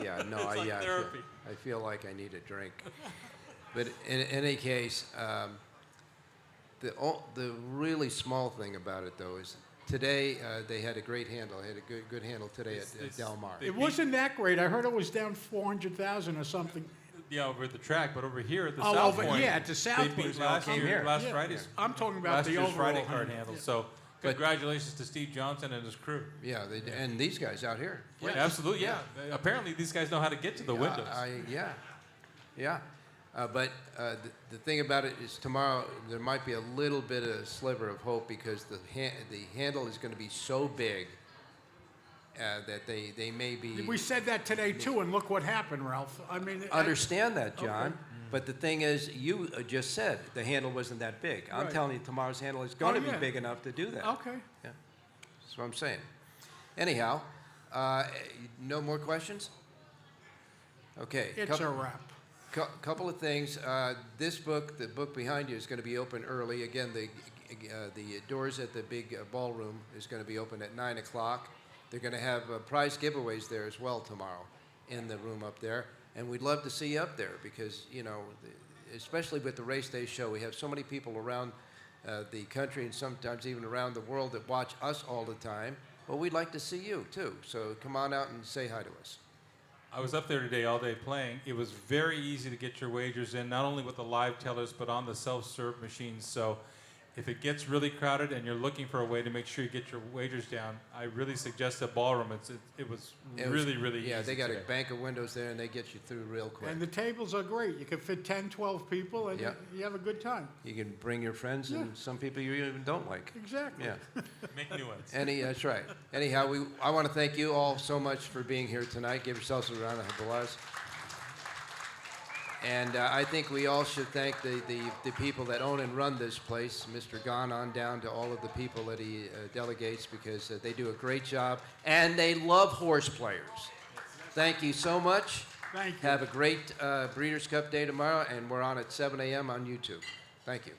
Yeah, no, It's like therapy. I feel like I need a drink. But in any case, the really small thing about it, though, is today they had a great handle. They had a good handle today at Del Mar. It wasn't that great. I heard it was down 400,000 or something. Yeah, over at the track, but over here at the Oh, South over- Point, yeah, at the South they Point. beat last Came year, here. last Yeah. Friday's. I'm talking about last the year's overall Friday card handle. handle. Yeah. So But- congratulations to Steve Johnson and his crew. Yeah, and these guys out here. Yeah, absolutely. Yeah. Apparently these guys know how to get to the windows. But the thing about it is tomorrow there might be a little bit of sliver of hope because the handle is going to be so big that they may be. We said that today too, and look what happened, Ralph. I mean, Understand that, John. Okay. But the thing is, you just said the handle wasn't that big. I'm Right. telling you, tomorrow's handle is going to yeah. be big enough to do that. Okay. Yeah, that's what I'm saying. Anyhow, no more questions? Okay. It's a wrap. Couple of things. This book, the book behind you, is going to be open early. Again, the doors at the big ballroom is going to be open at 9 o'clock. They're going to have prize giveaways there as well tomorrow in the room up there. And we'd love to see you up there because, especially with the Race Day show, we have so many people around the country and sometimes even around the world that watch us all the time. Well, we'd like to see you, too. So come on out and say hi to us. I was up there today all day playing. It was very easy to get your wagers in, not only with the live tellers, but on the self-serve machines. So if it gets really crowded and you're looking for a way to make sure you get your wagers down, I really suggest the ballroom. It was really easy. Yeah, they got today. a bank of windows there, and they get you through real quick. And the tables are great. You can fit 10, 12 people, and Yeah. you have a good time. You can bring your friends and some people you even don't like. Exactly. Yeah, Make new ones. that's right. Anyhow, I want to thank you all so much for being here tonight. Give yourselves a round of applause. And I think we all should thank the people that own and run this place, Mr. Gon on down to all of the people that he delegates, because they do a great job, and they love horse players. Thank you so much. Thank you. Have a great Breeders' Cup Day tomorrow, and we're on at 7 a.m. on YouTube. Thank you.